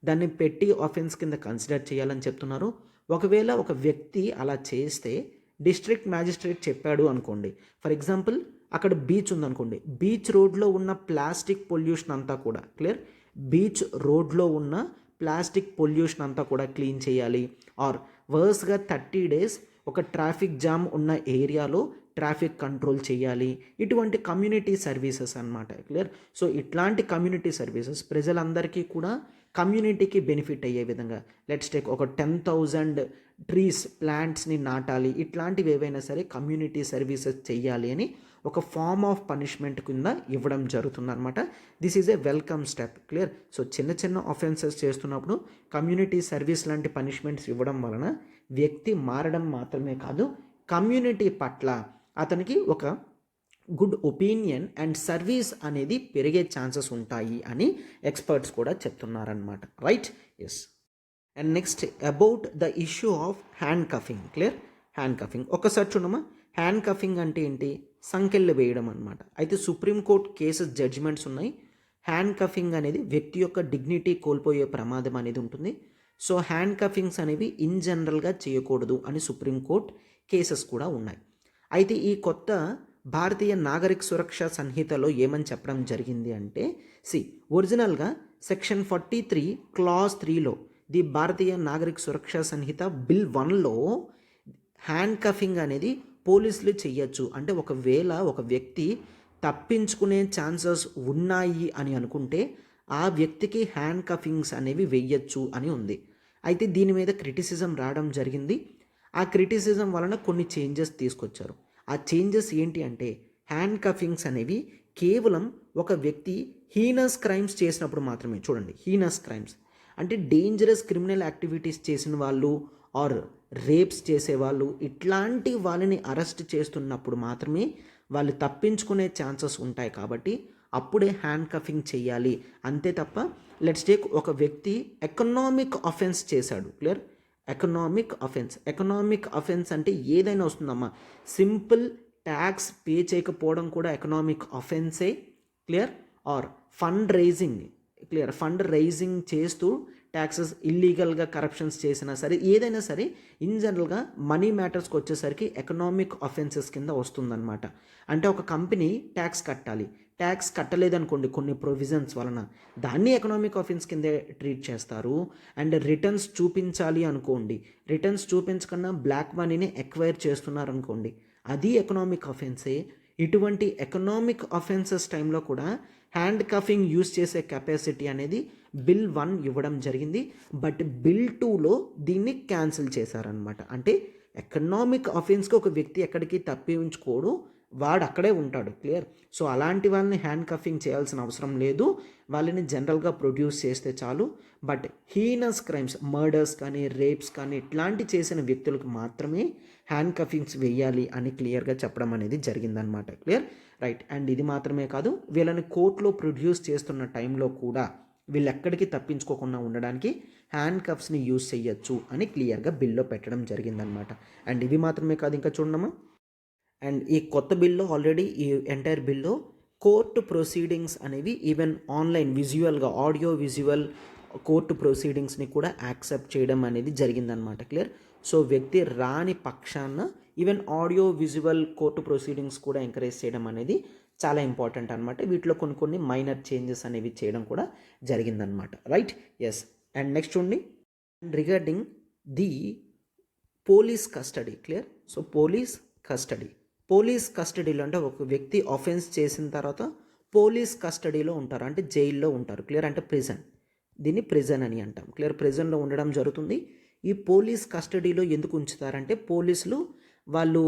దాన్ని పెట్టి ఆఫెన్స్ కింద కన్సిడర్ చేయాలని చెప్తున్నారు. ఒకవేళ ఒక వ్యక్తి అలా చేస్తే డిస్ట్రిక్ట్ మ్యాజిస్ట్రేట్ చెప్పాడు అనుకోండి, ఫర్ ఎగ్జాంపుల్ అక్కడ బీచ్ ఉందనుకోండి, బీచ్ రోడ్లో ఉన్న ప్లాస్టిక్ పొల్యూషన్ అంతా కూడా, క్లియర్, బీచ్ రోడ్లో ఉన్న ప్లాస్టిక్ పొల్యూషన్ అంతా కూడా క్లీన్ చేయాలి. ఆర్ వర్స్గా 30 days ఒక ట్రాఫిక్ జామ్ ఉన్న ఏరియాలో ట్రాఫిక్ కంట్రోల్ చేయాలి. ఇటువంటి కమ్యూనిటీ సర్వీసెస్ అన్నమాట. క్లియర్. సో ఇట్లాంటి కమ్యూనిటీ సర్వీసెస్ ప్రజలందరికీ కూడా కమ్యూనిటీకి బెనిఫిట్ అయ్యే విధంగా, లెట్స్ టేక్ ఒక 10,000 ట్రీస్ ప్లాంట్స్ని నాటాలి. ఇట్లాంటివి ఏవైనా సరే కమ్యూనిటీ సర్వీసెస్ చెయ్యాలి అని ఒక ఫార్మ్ ఆఫ్ పనిష్మెంట్ కింద ఇవ్వడం జరుగుతుందన్నమాట. This is a welcome step. Clear. So చిన్న ఆఫెన్సెస్ చేస్తున్నప్పుడు కమ్యూనిటీ సర్వీస్ లాంటి పనిష్మెంట్స్ ఇవ్వడం వలన వ్యక్తి మారడం మాత్రమే కాదు, కమ్యూనిటీ పట్ల అతనికి ఒక గుడ్ ఒపీనియన్ అండ్ సర్వీస్ అనేది పెరిగే ఛాన్సెస్ ఉంటాయి అని ఎక్స్పర్ట్స్ కూడా చెప్తున్నారనమాట. Right. Yes. And next about the issue of handcuffing. Clear. Handcuffing ఒకసారి చూడమ్మా. హ్యాండ్ కఫింగ్ అంటే ఏంటి? సంకెళ్ళు వేయడం అనమాట. అయితే సుప్రీంకోర్టు కేసెస్ జడ్జిమెంట్స్ ఉన్నాయి. హ్యాండ్ కఫింగ్ అనేది వ్యక్తి యొక్క డిగ్నిటీ కోల్పోయే ప్రమాదం అనేది ఉంటుంది. సో హ్యాండ్ కఫింగ్స్ అనేవి ఇన్ జనరల్గా చేయకూడదు అని సుప్రీంకోర్టు కేసెస్ కూడా ఉన్నాయి. అయితే ఈ కొత్త భారతీయ నాగరిక సురక్ష సంహితలో ఏమని చెప్పడం జరిగింది అంటే, ఒరిజినల్గా section 43 clause 3లో the Bharatiya Nagarik Suraksha Samhita bill 1లో hand cuffing అనేది పోలీసులు చెయ్యొచ్చు. అంటే ఒకవేళ ఒక వ్యక్తి తప్పించుకునే ఛాన్సెస్ ఉన్నాయి అని అనుకుంటే ఆ వ్యక్తికి హ్యాండ్ కఫింగ్స్ అనేవి వెయ్యొచ్చు అని ఉంది. అయితే దీని మీద క్రిటిసిజం రావడం జరిగింది. ఆ క్రిటిసిజం వలన కొన్ని చేంజెస్ తీసుకొచ్చారు. ఆ చేంజెస్ ఏంటి అంటే, హ్యాండ్ కఫింగ్స్ అనేవి కేవలం ఒక వ్యక్తి హీనస్ క్రైమ్స్ చేసినప్పుడు మాత్రమే. చూడండి, హీనస్ క్రైమ్స్ అంటే డేంజరస్ క్రిమినల్ యాక్టివిటీస్ చేసిన వాళ్ళు ఆర్ రేప్స్ చేసేవాళ్ళు, ఇట్లాంటి వాళ్ళని అరెస్ట్ చేస్తున్నప్పుడు మాత్రమే వాళ్ళు తప్పించుకునే ఛాన్సెస్ ఉంటాయి. కాబట్టి అప్పుడే హ్యాండ్ కఫింగ్ చేయాలి. అంతే తప్ప లెట్స్ టేక్ ఒక వ్యక్తి ఎకనామిక్ అఫెన్స్ చేశాడు. క్లియర్? ఎకనామిక్ అఫెన్స్ అంటే ఏదైనా వస్తుందమ్మా. సింపుల్ ట్యాక్స్ పే చేయకపోవడం కూడా ఎకనామిక్ అఫెన్సే. క్లియర్? ఆర్ ఫండ్ రైజింగ్ చేస్తూ ట్యాక్సెస్ ఇల్లీగల్గా కరప్షన్స్ చేసినా సరే, ఏదైనా సరే ఇన్ జనరల్గా మనీ మ్యాటర్స్కి వచ్చేసరికి ఎకనామిక్ అఫెన్సెస్ కింద వస్తుందన్నమాట. అంటే ఒక కంపెనీ ట్యాక్స్ కట్టాలి, ట్యాక్స్ కట్టలేదనుకోండి కొన్ని ప్రొవిజన్స్ వలన, దాన్ని ఎకనామిక్ అఫెన్స్ కిందే ట్రీట్ చేస్తారు. అండ్ రిటర్న్స్ చూపించాలి అనుకోండి, రిటర్న్స్ చూపించకుండా బ్లాక్ మనీని ఎక్వైర్ చేస్తున్నారనుకోండి, అది ఎకనామిక్ అఫెన్సే. ఇటువంటి ఎకనామిక్ అఫెన్సెస్ టైంలో కూడా హ్యాండ్ కఫింగ్ యూజ్ చేసే కెపాసిటీ అనేది బిల్ 1 ఇవ్వడం జరిగింది. బట్ బిల్ 2లో దీన్ని క్యాన్సిల్ చేశారనమాట. అంటే ఎకనామిక్ అఫెన్స్కి ఒక వ్యక్తి ఎక్కడికి తప్పించుకోడు, వాడు అక్కడే ఉంటాడు. క్లియర్? సో అలాంటి వాళ్ళని హ్యాండ్ కఫింగ్ చేయాల్సిన అవసరం లేదు, వాళ్ళని జనరల్గా ప్రొడ్యూస్ చేస్తే చాలు. బట్ హీనస్ క్రైమ్స్, మర్డర్స్ కానీ రేప్స్ కానీ ఇట్లాంటి చేసిన వ్యక్తులకు మాత్రమే హ్యాండ్ కఫింగ్స్ వేయాలి అని క్లియర్గా చెప్పడం అనేది జరిగిందనమాట. క్లియర్? రైట్. అండ్ ఇది మాత్రమే కాదు, వీళ్ళని కోర్టులో ప్రొడ్యూస్ చేస్తున్న టైంలో కూడా వీళ్ళు ఎక్కడికి తప్పించుకోకుండా ఉండడానికి హ్యాండ్ కఫ్స్ని యూజ్ చేయొచ్చు అని క్లియర్గా బిల్లో పెట్టడం జరిగిందనమాట. అండ్ ఇవి మాత్రమే కాదు, ఇంకా చూడమ్మా. అండ్ ఈ కొత్త బిల్లో ఆల్రెడీ ఈ ఎంటైర్ బిల్లో కోర్టు ప్రొసీడింగ్స్ అనేవి ఈవెన్ ఆన్లైన్ విజువల్గా, ఆడియో విజువల్ కోర్టు ప్రొసీడింగ్స్ని కూడా యాక్సెప్ట్ చేయడం అనేది జరిగిందనమాట. క్లియర్? సో వ్యక్తి రాని పక్షాన even audio visual court proceedings కూడా ఎంకరేజ్ చేయడం అనేది చాలా ఇంపార్టెంట్ అనమాట. వీటిలో కొన్ని మైనర్ చేంజెస్ అనేవి చేయడం కూడా జరిగిందనమాట. రైట్? ఎస్. అండ్ నెక్స్ట్ చూడండి, regarding the police custody. Clear? So police కస్టడీలో అంటే ఒక వ్యక్తి ఆఫెన్స్ చేసిన తర్వాత పోలీస్ కస్టడీలో ఉంటారు, అంటే జైల్లో ఉంటారు. క్లియర్? అంటే దీన్ని ప్రిజన్ అని అంటాం. క్లియర్? ప్రిజన్లో ఉండడం జరుగుతుంది. ఈ పోలీస్ కస్టడీలో ఎందుకు ఉంచుతారంటే పోలీసులు వాళ్ళు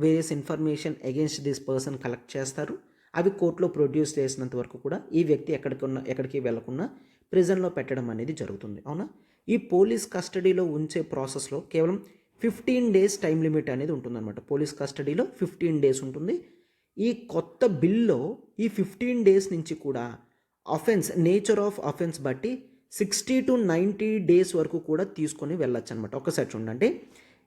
various information against this person collect చేస్తారు. అవి కోర్టులో ప్రొడ్యూస్ చేసినంత వరకు కూడా ఈ వ్యక్తి ఎక్కడికి వెళ్లకుండా ప్రిజన్లో పెట్టడం అనేది జరుగుతుంది. అవునా? ఈ పోలీస్ కస్టడీలో ఉంచే ప్రాసెస్లో కేవలం 15 days టైం లిమిట్ అనేది ఉంటుందన్నమాట. పోలీస్ కస్టడీలో 15 days ఉంటుంది. ఈ కొత్త బిల్లో ఈ 15 days నుంచి కూడా నేచర్ ఆఫ్ అఫెన్స్ బట్టి 60 to 90 days వరకు కూడా తీసుకొని వెళ్ళొచ్చు అనమాట. ఒకసారి చూడండి, అంటే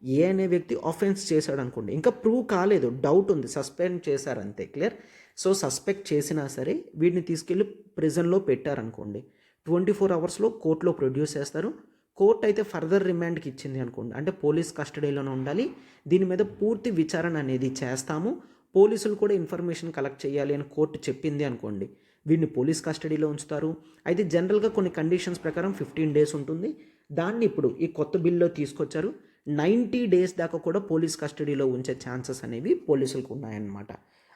ఏ అనే వ్యక్తి ఆఫెన్స్ చేశాడు అనుకోండి, ఇంకా ప్రూవ్ కాలేదు, డౌట్ ఉంది, సస్పెండ్ చేశారంతే. క్లియర్? సో సస్పెక్ట్ చేసినా సరే వీడిని తీసుకెళ్ళి ప్రిజన్లో పెట్టారనుకోండి, 24 hours కోర్టులో ప్రొడ్యూస్ చేస్తారు. కోర్టు అయితే ఫర్దర్ రిమాండ్కి ఇచ్చింది అనుకోండి, అంటే పోలీస్ కస్టడీలోనే ఉండాలి, దీని మీద పూర్తి విచారణ అనేది చేస్తాము, పోలీసులు కూడా ఇన్ఫర్మేషన్ కలెక్ట్ చేయాలి అని కోర్టు చెప్పింది అనుకోండి, వీడిని పోలీస్ కస్టడీలో ఉంచుతారు. అయితే జనరల్గా కొన్ని కండిషన్స్ ప్రకారం 15 days ఉంటుంది. దాన్ని ఇప్పుడు ఈ కొత్త బిల్లో తీసుకొచ్చారు, 90 days దాకా కూడా పోలీస్ కస్టడీలో ఉంచే ఛాన్సెస్ అనేవి పోలీసులకు ఉన్నాయన్నమాట.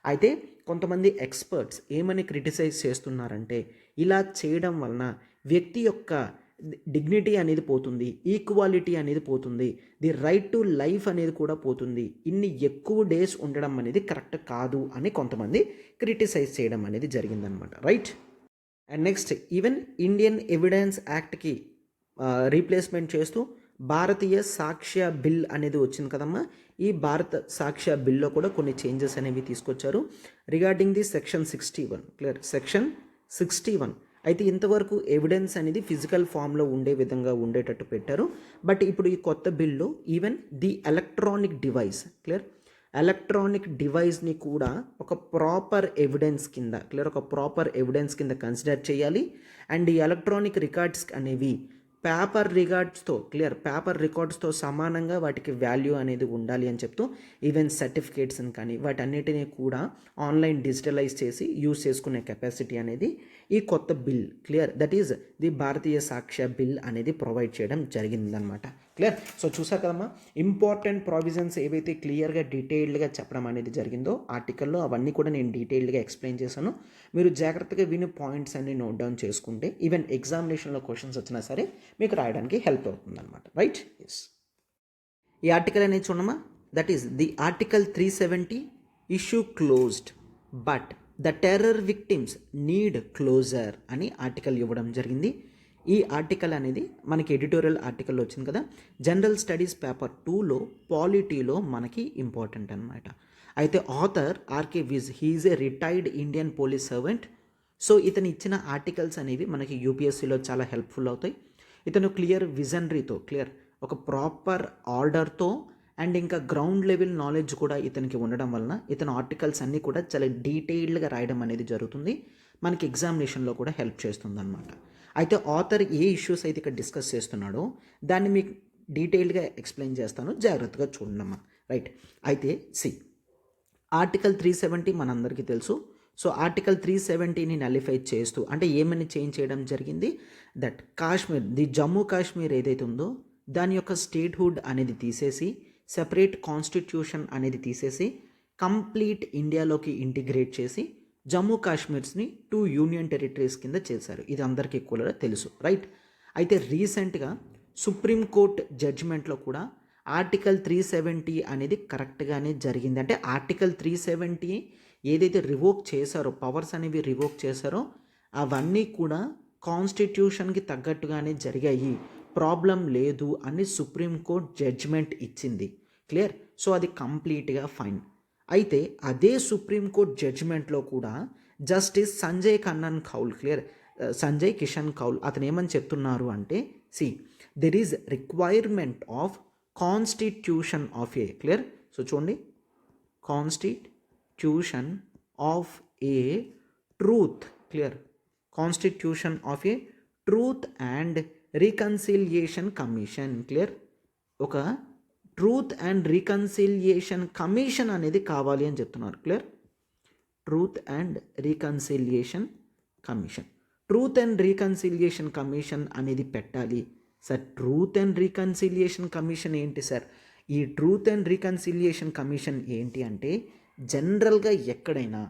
అయితే కొంతమంది ఎక్స్పర్ట్స్ ఏమని క్రిటిసైజ్ చేస్తున్నారంటే, ఇలా చేయడం వలన వ్యక్తి యొక్క డిగ్నిటీ అనేది పోతుంది, ఈక్వాలిటీ అనేది పోతుంది, ది రైట్ టు లైఫ్ అనేది కూడా పోతుంది, ఇన్ని ఎక్కువ డేస్ ఉండడం అనేది కరెక్ట్ కాదు అని కొంతమంది క్రిటిసైజ్ చేయడం అనేది జరిగిందనమాట. Right? And next, even Indian evidence యాక్ట్కి రీప్లేస్మెంట్ చేస్తూ భారతీయ సాక్ష్య బిల్ అనేది వచ్చింది కదమ్మా. ఈ భారత సాక్ష్య బిల్లో కూడా కొన్ని చేంజెస్ అనేవి తీసుకొచ్చారు regarding the section 61. Clear? Section 61 అయితే ఇంతవరకు ఎవిడెన్స్ అనేది ఫిజికల్ ఫామ్లో ఉండే విధంగా ఉండేటట్టు పెట్టారు. బట్ ఇప్పుడు ఈ కొత్త బిల్లో even the electronic device, clear, electronic డివైస్ని కూడా ఒక ప్రాపర్ ఎవిడెన్స్ కింద, క్లియర్, ఒక ప్రాపర్ ఎవిడెన్స్ కింద కన్సిడర్ చేయాలి. అండ్ ఈ ఎలక్ట్రానిక్ రికార్డ్స్ అనేవి పేపర్ రికార్డ్స్తో సమానంగా వాటికి వాల్యూ అనేది ఉండాలి అని చెప్తూ ఈవెన్ సర్టిఫికేట్స్ని కానీ వాటన్నిటినీ కూడా ఆన్లైన్ డిజిటలైజ్ చేసి యూజ్ చేసుకునే కెపాసిటీ అనేది ఈ కొత్త bill, clear, that is the Bharatiya Sakshya bill అనేది ప్రొవైడ్ చేయడం జరిగిందనమాట. క్లియర్? సో చూసా కదమ్మా, ఇంపార్టెంట్ ప్రావిజన్స్ ఏవైతే క్లియర్గా డీటెయిల్డ్గా చెప్పడం అనేది జరిగిందో ఆర్టికల్లో, అవన్నీ కూడా నేను డీటెయిల్డ్గా ఎక్స్ప్లెయిన్ చేశాను. మీరు జాగ్రత్తగా విని పాయింట్స్ అన్ని నోట్ డౌన్ చేసుకుంటే ఈవెన్ ఎగ్జామినేషన్లో క్వశ్చన్స్ వచ్చినా సరే మీకు రాయడానికి హెల్ప్ అవుతుంది అనమాట. రైట్? ఎస్. ఈ ఆర్టికల్ అనేది చూడమ్మా, that is the article 370 issue closed but the terror victims need closure అని ఆర్టికల్ ఇవ్వడం జరిగింది. ఈ ఆర్టికల్ అనేది మనకి ఎడిటోరియల్ ఆర్టికల్లో వచ్చింది కదా, జనరల్ స్టడీస్ పేపర్ 2లో పాలిటీలో మనకి ఇంపార్టెంట్ అనమాట. అయితే author R K Vij, he is a retired Indian police servant so ఇతను ఇచ్చిన ఆర్టికల్స్ అనేవి మనకి యూపీఎస్సీలో చాలా హెల్ప్ఫుల్ అవుతాయి. ఇతను క్లియర్ విజనరీతో ఒక ప్రాపర్ ఆర్డర్తో అండ్ ఇంకా గ్రౌండ్ లెవెల్ నాలెడ్జ్ కూడా ఇతనికి ఉండడం వలన ఇతను ఆర్టికల్స్ అన్నీ కూడా చాలా డీటెయిల్డ్గా రాయడం అనేది జరుగుతుంది. మనకి ఎగ్జామినేషన్లో కూడా హెల్ప్ చేస్తుంది అనమాట. అయితే ఆథర్ ఏ ఇష్యూస్ అయితే ఇక్కడ డిస్కస్ చేస్తున్నాడో దాన్ని మీకు డీటెయిల్డ్గా ఎక్స్ప్లెయిన్ చేస్తాను, జాగ్రత్తగా చూడమ్మా. రైట్. అయితే ఆర్టికల్ 370 మనందరికీ తెలుసు. సో ఆర్టికల్ 370ని నలిఫై చేస్తూ అంటే ఏమని చేంజ్ చేయడం జరిగింది, దట్ కాశ్మీర్, ది జమ్మూ కాశ్మీర్ ఏదైతే ఉందో దాని యొక్క స్టేట్హుడ్ అనేది తీసేసి సెపరేట్ కాన్స్టిట్యూషన్ అనేది తీసేసి కంప్లీట్ ఇండియాలోకి ఇంటిగ్రేట్ చేసి జమ్మూ కాశ్మీర్స్ని 2 యూనియన్ టెరిటరీస్ కింద చేశారు. ఇది అందరికీ కూడా తెలుసు. రైట్. అయితే రీసెంట్గా సుప్రీంకోర్టు జడ్జిమెంట్లో కూడా ఆర్టికల్ 370 అనేది కరెక్ట్గానే జరిగింది. అంటే ఆర్టికల్ 370 ఏదైతే రివోక్ చేశారో, పవర్స్ అనేవి రివోక్ చేశారో అవన్నీ కూడా కాన్స్టిట్యూషన్కి తగ్గట్టుగానే జరిగాయి, ప్రాబ్లం లేదు అని సుప్రీంకోర్టు జడ్జిమెంట్ ఇచ్చింది. క్లియర్. సో అది కంప్లీట్గా ఫైన్. అయితే అదే సుప్రీంకోర్టు జడ్జిమెంట్లో కూడా జస్టిస్ సంజయ్ కిషన్ కౌల్ అతను ఏమని చెప్తున్నారు అంటే, there is requirement of constitution of a so చూడండి, constitution of a truth constitution of a truth and reconciliation commission. ఒక ట్రూత్ అండ్ రీకన్సిలియేషన్ కమిషన్ అనేది కావాలి అని చెప్తున్నారు. ట్రూత్ అండ్ రీకన్సిలియేషన్ కమిషన్ అనేది పెట్టాలి sir. Truth and reconciliation commission ఏంటి sir? ఈ ట్రూత్ అండ్ రీకన్సిలియేషన్ కమిషన్ ఏంటి అంటే, జనరల్గా ఎక్కడైనా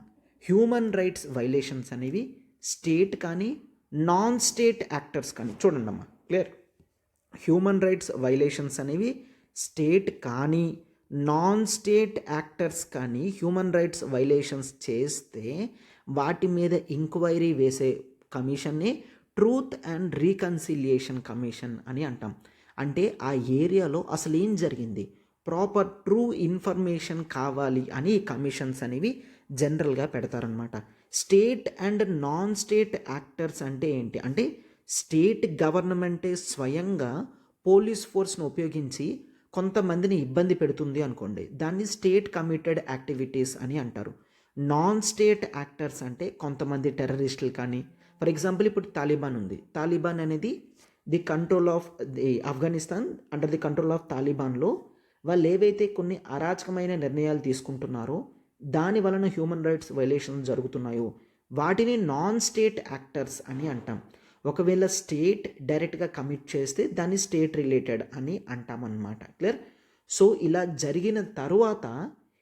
హ్యూమన్ రైట్స్ వైలేషన్స్ అనేవి స్టేట్ కానీ నాన్ స్టేట్ యాక్టర్స్ కానీ, చూడండి అమ్మా, హ్యూమన్ రైట్స్ వైలేషన్స్ అనేవి స్టేట్ కానీ నాన్ స్టేట్ యాక్టర్స్ కానీ హ్యూమన్ రైట్స్ వైలేషన్స్ చేస్తే వాటి మీద ఎంక్వైరీ వేసే కమిషన్ని ట్రూత్ అండ్ రీకన్సిలియేషన్ కమిషన్ అని అంటాం. అంటే ఆ ఏరియాలో అసలు ఏం జరిగింది, ప్రాపర్ ట్రూ ఇన్ఫర్మేషన్ కావాలి అని ఈ కమిషన్స్ అనేవి జనరల్గా పెడతారనమాట. State and non state actors అంటే ఏంటి అంటే, స్టేట్ గవర్నమెంటే స్వయంగా పోలీస్ ఫోర్స్ను ఉపయోగించి కొంతమందిని ఇబ్బంది పెడుతుంది అనుకోండి, దాన్ని స్టేట్ కమిటెడ్ యాక్టివిటీస్ అని అంటారు. నాన్ స్టేట్ యాక్టర్స్ అంటే కొంతమంది టెర్రరిస్టులు కానీ, ఫర్ ఎగ్జాంపుల్ ఇప్పుడు తాలిబాన్ ఉంది. తాలిబాన్ అనేది the control of the Afghanistan, under the control of తాలిబాన్లో వాళ్ళు ఏవైతే కొన్ని అరాచకమైన నిర్ణయాలు తీసుకుంటున్నారో దాని వలన హ్యూమన్ రైట్స్ వైలేషన్స్ జరుగుతున్నాయో వాటిని నాన్ స్టేట్ యాక్టర్స్ అని అంటాం. ఒకవేళ స్టేట్ డైరెక్ట్గా కమిట్ చేస్తే దాన్ని స్టేట్ రిలేటెడ్ అని అంటామన్నమాట. సో ఇలా జరిగిన తరువాత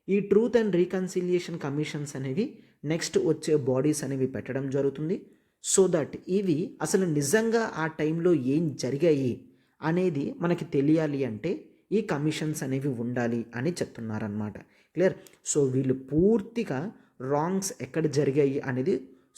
ఈ ట్రూత్ అండ్ రీకన్సిలియేషన్ కమిషన్స్ అనేవి నెక్స్ట్ వచ్చే బాడీస్ అనేవి పెట్టడం జరుగుతుంది. సో దట్ ఇవి అసలు నిజంగా ఆ టైంలో ఏం జరిగాయి అనేది మనకి తెలియాలి అంటే ఈ కమిషన్స్ అనేవి ఉండాలి అని చెప్తున్నారనమాట. సో వీళ్ళు పూర్తిగా రాంగ్స్ ఎక్కడ జరిగాయి అనేది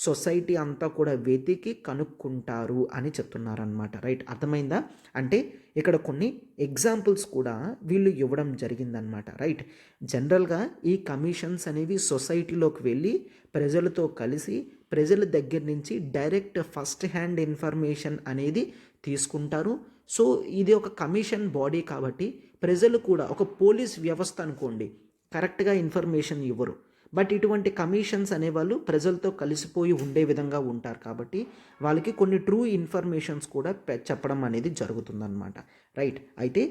సొసైటీ అంతా కూడా వెతికి కనుక్కుంటారు అని చెప్తున్నారనమాట. రైట్. అర్థమైందా? అంటే ఇక్కడ కొన్ని ఎగ్జాంపుల్స్ కూడా వీళ్ళు ఇవ్వడం జరిగిందనమాట. రైట్. జనరల్గా ఈ కమిషన్స్ అనేవి సొసైటీలోకి వెళ్ళి ప్రజలతో కలిసి ప్రజల దగ్గర నుంచి డైరెక్ట్ ఫస్ట్ హ్యాండ్ ఇన్ఫర్మేషన్ అనేది తీసుకుంటారు. సో ఇది ఒక కమిషన్ బాడీ కాబట్టి ప్రజలు కూడా, ఒక పోలీస్ వ్యవస్థ అనుకోండి, కరెక్ట్గా ఇన్ఫర్మేషన్ ఇవ్వరు. బట్ ఇటువంటి కమిషన్స్ అనేవాళ్ళు ప్రజలతో కలిసిపోయి ఉండే విధంగా ఉంటారు కాబట్టి వాళ్ళకి కొన్ని ట్రూ ఇన్ఫర్మేషన్స్ కూడా చెప్పడం అనేది జరుగుతుందన్నమాట. రైట్. అయితే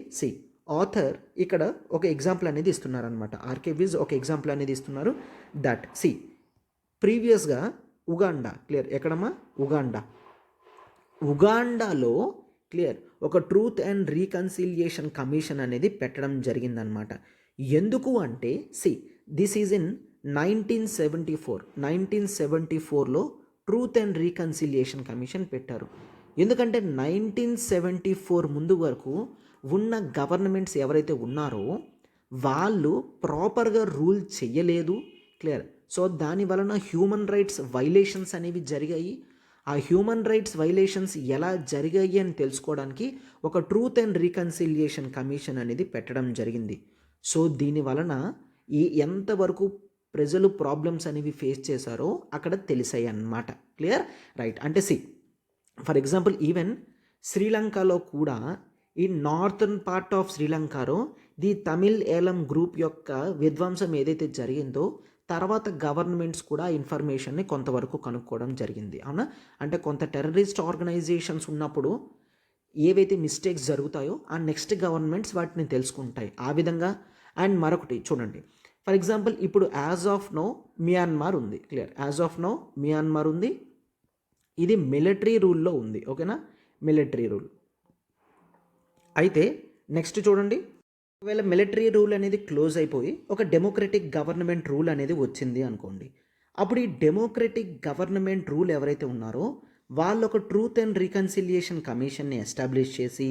ఆథర్ ఇక్కడ ఒక ఎగ్జాంపుల్ అనేది ఇస్తున్నారనమాట. ఆర్కేవిజ్ ఒక ఎగ్జాంపుల్ అనేది ఇస్తున్నారు. దట్ ప్రీవియస్గా ఉగాండా, ఎక్కడమ్మా? ఉగాండాలో ఒక ట్రూత్ అండ్ రీకన్సిలియేషన్ కమిషన్ అనేది పెట్టడం జరిగిందనమాట. ఎందుకు అంటే దిస్ ఈజ్ ఇన్ 1974లో ట్రూత్ అండ్ రీకన్సిలియేషన్ కమిషన్ పెట్టారు. ఎందుకంటే 1974 ముందు వరకు ఉన్న గవర్నమెంట్స్ ఎవరైతే ఉన్నారో వాళ్ళు ప్రాపర్గా రూల్ చెయ్యలేదు. సో దాని వలన హ్యూమన్ రైట్స్ వైలేషన్స్ అనేవి జరిగాయి. ఆ హ్యూమన్ రైట్స్ వైలేషన్స్ ఎలా జరిగాయి అని తెలుసుకోవడానికి ఒక ట్రూత్ అండ్ రీకన్సిలియేషన్ కమిషన్ అనేది పెట్టడం జరిగింది. సో దీని వలన ఎంతవరకు ప్రజలు ప్రాబ్లమ్స్ అనేవి ఫేస్ చేశారో అక్కడ తెలిసాయి అన్నమాట. క్లియర్? రైట్. అంటే ఫర్ ఎగ్జాంపుల్ ఈవెన్ శ్రీలంకలో కూడా ఈ నార్థన్ పార్ట్ ఆఫ్ శ్రీలంకలో ది తమిళ్ ఏలం గ్రూప్ యొక్క విధ్వంసం ఏదైతే జరిగిందో తర్వాత గవర్నమెంట్స్ కూడా ఇన్ఫర్మేషన్ని కొంతవరకు కనుక్కోవడం జరిగింది. అవునా? అంటే కొంత టెర్రరిస్ట్ ఆర్గనైజేషన్స్ ఉన్నప్పుడు ఏవైతే మిస్టేక్స్ జరుగుతాయో ఆ నెక్స్ట్ గవర్నమెంట్స్ వాటిని తెలుసుకుంటాయి ఆ విధంగా. అండ్ మరొకటి చూడండి, ఫర్ ఎగ్జాంపుల్ ఇప్పుడు యాజ్ ఆఫ్ నో మియాన్మార్ ఉంది. Clear? As of now Myanmar ఉంది. ఇది మిలిటరీ రూల్లో ఉంది. ఓకేనా? Military rule. అయితే నెక్స్ట్ చూడండి, ఒకవేళ మిలిటరీ రూల్ అనేది క్లోజ్ అయిపోయి ఒక డెమోక్రటిక్ గవర్నమెంట్ రూల్ అనేది వచ్చింది అనుకోండి. అప్పుడు ఈ డెమోక్రటిక్ గవర్నమెంట్ రూల్ ఎవరైతే ఉన్నారో వాళ్ళు ఒక ట్రూత్ అండ్ రీకన్సిలియేషన్ కమిషన్ని ఎస్టాబ్లిష్ చేసి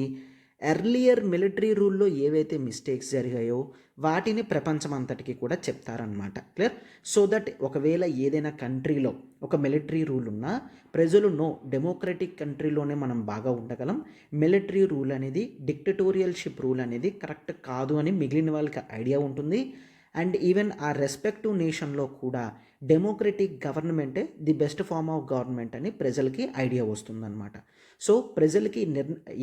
ఎర్లియర్ మిలిటరీ రూల్లో ఏవైతే మిస్టేక్స్ జరిగాయో వాటిని ప్రపంచం అంతటికి కూడా చెప్తారనమాట. క్లియర్? సో దట్ ఒకవేళ ఏదైనా కంట్రీలో ఒక మిలిటరీ రూల్ ఉన్నా ప్రజలు డెమోక్రటిక్ కంట్రీలోనే మనం బాగా ఉండగలం, మిలిటరీ రూల్ అనేది డిక్టటోరియల్షిప్ రూల్ అనేది కరెక్ట్ కాదు అని మిగిలిన వాళ్ళకి ఐడియా ఉంటుంది. అండ్ ఈవెన్ ఆ రెస్పెక్టివ్ నేషన్లో కూడా డెమోక్రటిక్ గవర్నమెంటే the best form of government అని ప్రజలకి ఐడియా వస్తుందన్నమాట. సో ప్రజలకి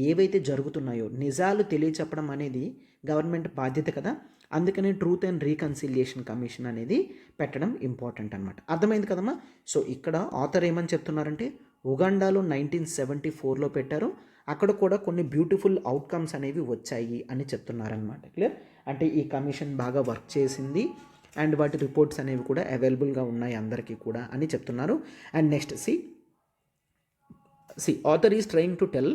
ఏవైతే జరుగుతున్నాయో నిజాలు తెలియచెప్పడం అనేది గవర్నమెంట్ బాధ్యత కదా. అందుకని ట్రూత్ అండ్ రీకన్సిలియేషన్ కమిషన్ అనేది పెట్టడం ఇంపార్టెంట్ అనమాట. అర్థమైంది కదమ్మా? సో ఇక్కడ ఆథర్ ఏమని చెప్తున్నారంటే ఉగాండాలో 1974లో పెట్టారు, అక్కడ కూడా కొన్ని బ్యూటిఫుల్ అవుట్కమ్స్ అనేవి వచ్చాయి అని చెప్తున్నారనమాట. క్లియర్? అంటే ఈ కమిషన్ బాగా వర్క్ చేసింది అండ్ వాటి రిపోర్ట్స్ అనేవి కూడా అవైలబుల్గా ఉన్నాయి అందరికీ కూడా అని చెప్తున్నారు. And next author is trying to tell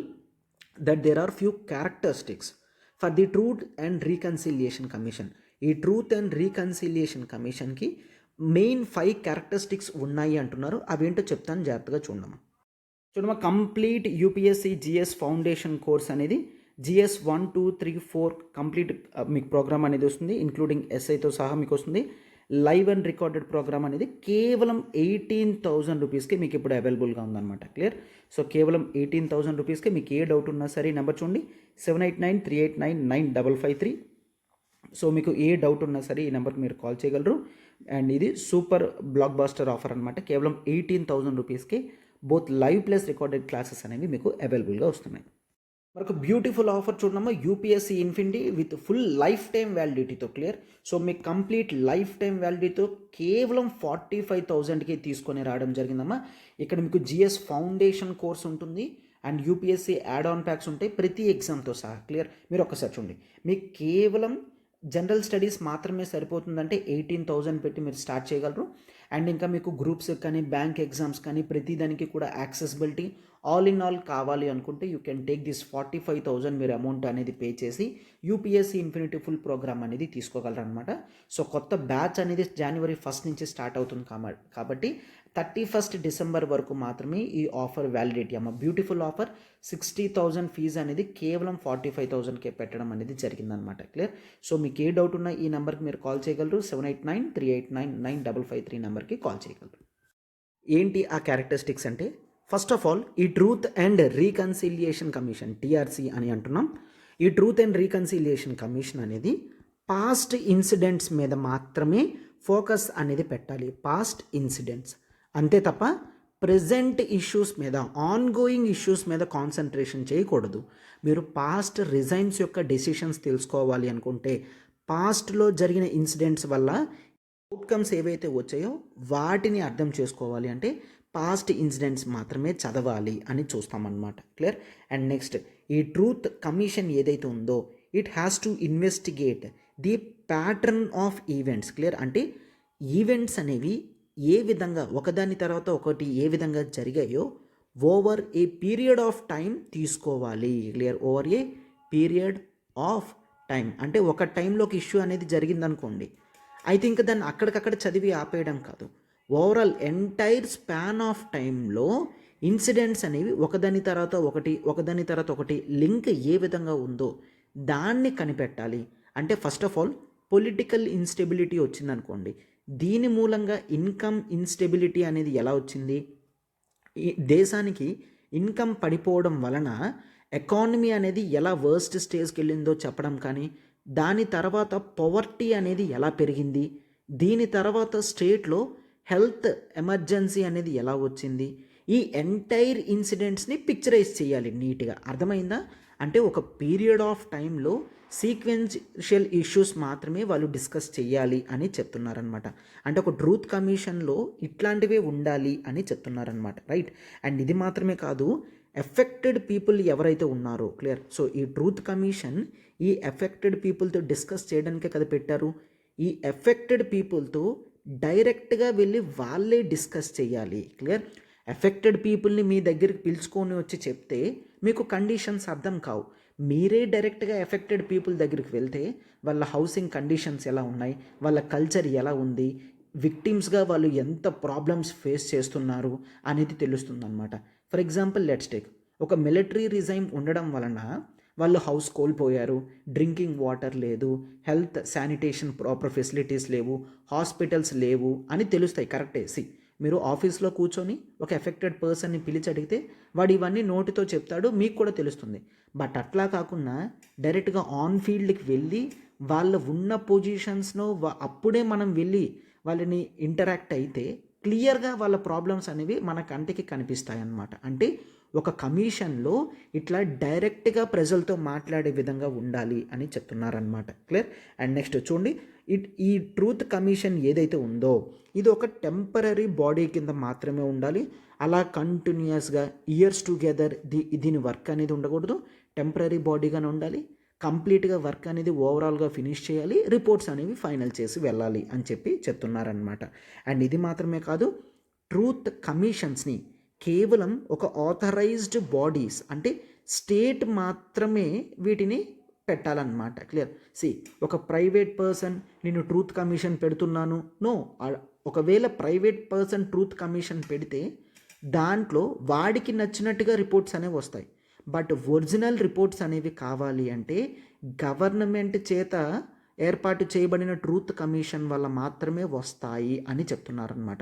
that there are few characteristics for the Truth and Reconciliation Commission. ఈ ట్రూత్ అండ్ రీకన్సిలియేషన్ కమిషన్కి మెయిన్ 5 క్యారెక్టరిస్టిక్స్ ఉన్నాయి అంటున్నారు. అవేంటో చెప్తాను, జాగ్రత్తగా చూడమ్మా. Complete UPSC GS foundation course అనేది జిఎస్ 1, 2, 3, 4 కంప్లీట్ మీకు ప్రోగ్రామ్ అనేది వస్తుంది, ఇంక్లూడింగ్ ఎస్ఐతో సహా మీకు వస్తుంది. లైవ్ అండ్ రికార్డెడ్ ప్రోగ్రామ్ అనేది కేవలం 18,000 రూపీస్కి మీకు ఇప్పుడు అవైలబుల్గా ఉందన్నమాట. క్లియర్? సో కేవలం 18,000 రూపీస్కి మీకు ఏ డౌట్ ఉన్నా సరే నెంబర్ చూడండి 7893899553. సో మీకు ఏ డౌట్ ఉన్నా సరే ఈ నెంబర్కి మీరు కాల్ చేయగలరు. అండ్ ఇది సూపర్ బ్లాక్ బాస్టర్ ఆఫర్ అనమాట. కేవలం 18,000 రూపీస్కి both live plus recorded classes అనేవి మీకు అవైలబుల్గా వస్తున్నాయి. మరొక బ్యూటిఫుల్ ఆఫర్ చూడమ్మా, UPSC infinity with full life time వ్యాలిడిటీతో. క్లియర్? సో మీకు కంప్లీట్ లైఫ్ టైం వ్యాలిడిటీతో కేవలం 45,000కి తీసుకొని రావడం జరిగిందమ్మా. ఇక్కడ మీకు జిఎస్ ఫౌండేషన్ కోర్స్ ఉంటుంది and UPSC add on packs ఉంటాయి ప్రతి ఎగ్జామ్తో సహా. క్లియర్? మీరు ఒక్కసారి చూడండి, మీకు కేవలం జనరల్ స్టడీస్ మాత్రమే సరిపోతుందంటే 18,000 పెట్టి మీరు స్టార్ట్ చేయగలరు. అండ్ ఇంకా మీకు గ్రూప్స్ కానీ బ్యాంక్ ఎగ్జామ్స్ కానీ ప్రతి దానికి కూడా యాక్సెసిబిలిటీ ఆల్ ఇన్ ఆల్ కావాలి అనుకుంటే యూ కెన్ టేక్ దిస్ 45,000 మీరు అమౌంట్ అనేది పే చేసి యూపీఎస్సీ ఇన్ఫినిటీ ఫుల్ ప్రోగ్రామ్ అనేది తీసుకోగలరు అనమాట. సో కొత్త బ్యాచ్ అనేది January 1 నుంచి స్టార్ట్ అవుతుంది కాబట్టి 31st December వరకు మాత్రమే ఈ ఆఫర్ వ్యాలిడిటీ అమ్మ. Beautiful offer. 60,000 ఫీజు అనేది కేవలం 45,000కే పెట్టడం అనేది జరిగిందనమాట. క్లియర్? సో మీకు ఏ డౌట్ ఉన్నా ఈ నెంబర్కి మీరు కాల్ చేయగలరు. 7893899553 నెంబర్కి కాల్ చేయగలరు. ఏంటి ఆ క్యారెక్టరిస్టిక్స్ అంటే, ఫస్ట్ ఆఫ్ ఆల్ ఈ truth and reconciliation commission TRC అని అంటున్నాం. ఈ ట్రూత్ అండ్ రీకన్సిలియేషన్ కమిషన్ అనేది పాస్ట్ ఇన్సిడెంట్స్ మీద మాత్రమే ఫోకస్ అనేది పెట్టాలి. పాస్ట్ ఇన్సిడెంట్స్ అంతే తప్ప ప్రెజెంట్ ఇష్యూస్ మీద, ఆన్గోయింగ్ ఇష్యూస్ మీద కాన్సన్ట్రేషన్ చేయకూడదు. మీరు పాస్ట్ రిజైన్స్ యొక్క డెసిషన్స్ తెలుసుకోవాలి అనుకుంటే పాస్ట్లో జరిగిన ఇన్సిడెంట్స్ వల్ల అవుట్కమ్స్ ఏవైతే వచ్చాయో వాటిని అర్థం చేసుకోవాలి అంటే పాస్ట్ ఇన్సిడెంట్స్ మాత్రమే చదవాలి అని చూస్తామన్నమాట. క్లియర్? అండ్ నెక్స్ట్ ఈ ట్రూత్ కమిషన్ ఏదైతే ఉందో it has to investigate the pattern of events. Clear? అంటే ఈవెంట్స్ అనేవి ఏ విధంగా ఒకదాని తర్వాత ఒకటి ఏ విధంగా జరిగాయో over a period of time తీసుకోవాలి. Clear? Over a period of time అంటే ఒక టైంలోకి ఇష్యూ అనేది జరిగిందనుకోండి, అయితే ఇంకా దాన్ని అక్కడికక్కడ చదివి ఆపేయడం కాదు. ఓవరాల్ ఎంటైర్ స్పాన్ ఆఫ్ టైంలో ఇన్సిడెంట్స్ అనేవి ఒకదాని తర్వాత ఒకటి లింక్ ఏ విధంగా ఉందో దాన్ని కనిపెట్టాలి. అంటే first of all political instability వచ్చిందనుకోండి, దీని మూలంగా ఇన్కమ్ ఇన్స్టెబిలిటీ అనేది ఎలా వచ్చింది, ఈ దేశానికి ఇన్కమ్ పడిపోవడం వలన ఎకానమీ అనేది ఎలా వర్స్ట్ స్టేజ్కి వెళ్ళిందో చెప్పడం కానీ, దాని తర్వాత పవర్టీ అనేది ఎలా పెరిగింది, దీని తర్వాత స్టేట్లో హెల్త్ ఎమర్జెన్సీ అనేది ఎలా వచ్చింది, ఈ ఎంటైర్ ఇన్సిడెంట్స్ని పిక్చరైజ్ చేయాలి నీట్గా. అర్థమైందా? అంటే ఒక పీరియడ్ ఆఫ్ టైంలో సీక్వెన్షియల్ ఇష్యూస్ మాత్రమే వాళ్ళు డిస్కస్ చేయాలి అని చెప్తున్నారనమాట. అంటే ఒక ట్రూత్ కమిషన్లో ఇట్లాంటివే ఉండాలి అని చెప్తున్నారనమాట, రైట్. అండ్ ఇది మాత్రమే కాదు, ఎఫెక్టెడ్ పీపుల్ ఎవరైతే ఉన్నారో, క్లియర్. సో ఈ ట్రూత్ కమిషన్ ఈ ఎఫెక్టెడ్ పీపుల్తో డిస్కస్ చేయడానికే కదా పెట్టారు. ఈ ఎఫెక్టెడ్ పీపుల్తో డైరెక్ట్గా వెళ్ళి వాళ్ళే డిస్కస్ చేయాలి, క్లియర్. ఎఫెక్టెడ్ పీపుల్ని మీ దగ్గరికి పిలుచుకొని వచ్చి చెప్తే మీకు కండిషన్స్ అర్థం కావు. మీరే డైరెక్ట్గా ఎఫెక్టెడ్ పీపుల్ దగ్గరికి వెళ్తే వాళ్ళ హౌసింగ్ కండిషన్స్ ఎలా ఉన్నాయి, వాళ్ళ కల్చర్ ఎలా ఉంది, విక్టిమ్స్గా వాళ్ళు ఎంత ప్రాబ్లమ్స్ ఫేస్ చేస్తున్నారు అనేది తెలుస్తుందన్నమాట. ఫర్ ఎగ్జాంపుల్ లెట్స్ టేక్, ఒక మిలిటరీ రిజైమ్ ఉండడం వలన వాళ్ళు హౌస్ కోల్పోయారు, డ్రింకింగ్ వాటర్ లేదు, హెల్త్ శానిటేషన్ ప్రాపర్ ఫెసిలిటీస్ లేవు, హాస్పిటల్స్ లేవు అని తెలుస్తాయి, కరెక్టే. మీరు ఆఫీస్లో కూర్చొని ఒక ఎఫెక్టెడ్ పర్సన్ని పిలిచి అడిగితే వాడు ఇవన్నీ నోటితో చెప్తాడు, మీకు కూడా తెలుస్తుంది. బట్ అట్లా కాకుండా డైరెక్ట్గా ఆన్ ఫీల్డ్కి వెళ్ళి వాళ్ళ ఉన్న పొజిషన్స్లో అప్పుడే మనం వెళ్ళి వాళ్ళని ఇంటరాక్ట్ అయితే క్లియర్గా వాళ్ళ ప్రాబ్లమ్స్ అనేవి మన కంటికి కనిపిస్తాయి అన్నమాట. అంటే ఒక కమిషన్లో ఇట్లా డైరెక్ట్గా ప్రజలతో మాట్లాడే విధంగా ఉండాలి అని చెప్తున్నారనమాట, క్లియర్. అండ్ నెక్స్ట్ చూడండి, ఈ ట్రూత్ కమిషన్ ఏదైతే ఉందో ఇది ఒక టెంపరీ బాడీ కింద మాత్రమే ఉండాలి. అలా కంటిన్యూస్గా ఇయర్స్ టుగెదర్ దీని వర్క్ అనేది ఉండకూడదు. టెంపరీ బాడీగానే ఉండాలి. కంప్లీట్గా వర్క్ అనేది ఓవరాల్గా ఫినిష్ చేయాలి, రిపోర్ట్స్ అనేవి ఫైనల్ చేసి వెళ్ళాలి అని చెప్పి చెప్తున్నారనమాట. అండ్ ఇది మాత్రమే కాదు, ట్రూత్ కమిషన్స్ని కేవలం ఒక ఆథరైజ్డ్ బాడీస్ అంటే స్టేట్ మాత్రమే వీటిని పెట్టాలన్నమాట, క్లియర్. ఒక ప్రైవేట్ పర్సన్ నేను ట్రూత్ కమిషన్ పెడుతున్నాను, నో. ఒకవేళ ప్రైవేట్ పర్సన్ ట్రూత్ కమిషన్ పెడితే దాంట్లో వాడికి నచ్చినట్టుగా రిపోర్ట్స్ అనేవి వస్తాయి. బట్ ఒరిజినల్ రిపోర్ట్స్ అనేవి కావాలి అంటే గవర్నమెంట్ చేత ఏర్పాటు చేయబడిన ట్రూత్ కమిషన్ వల్ల మాత్రమే వస్తాయి అని చెప్తున్నారనమాట.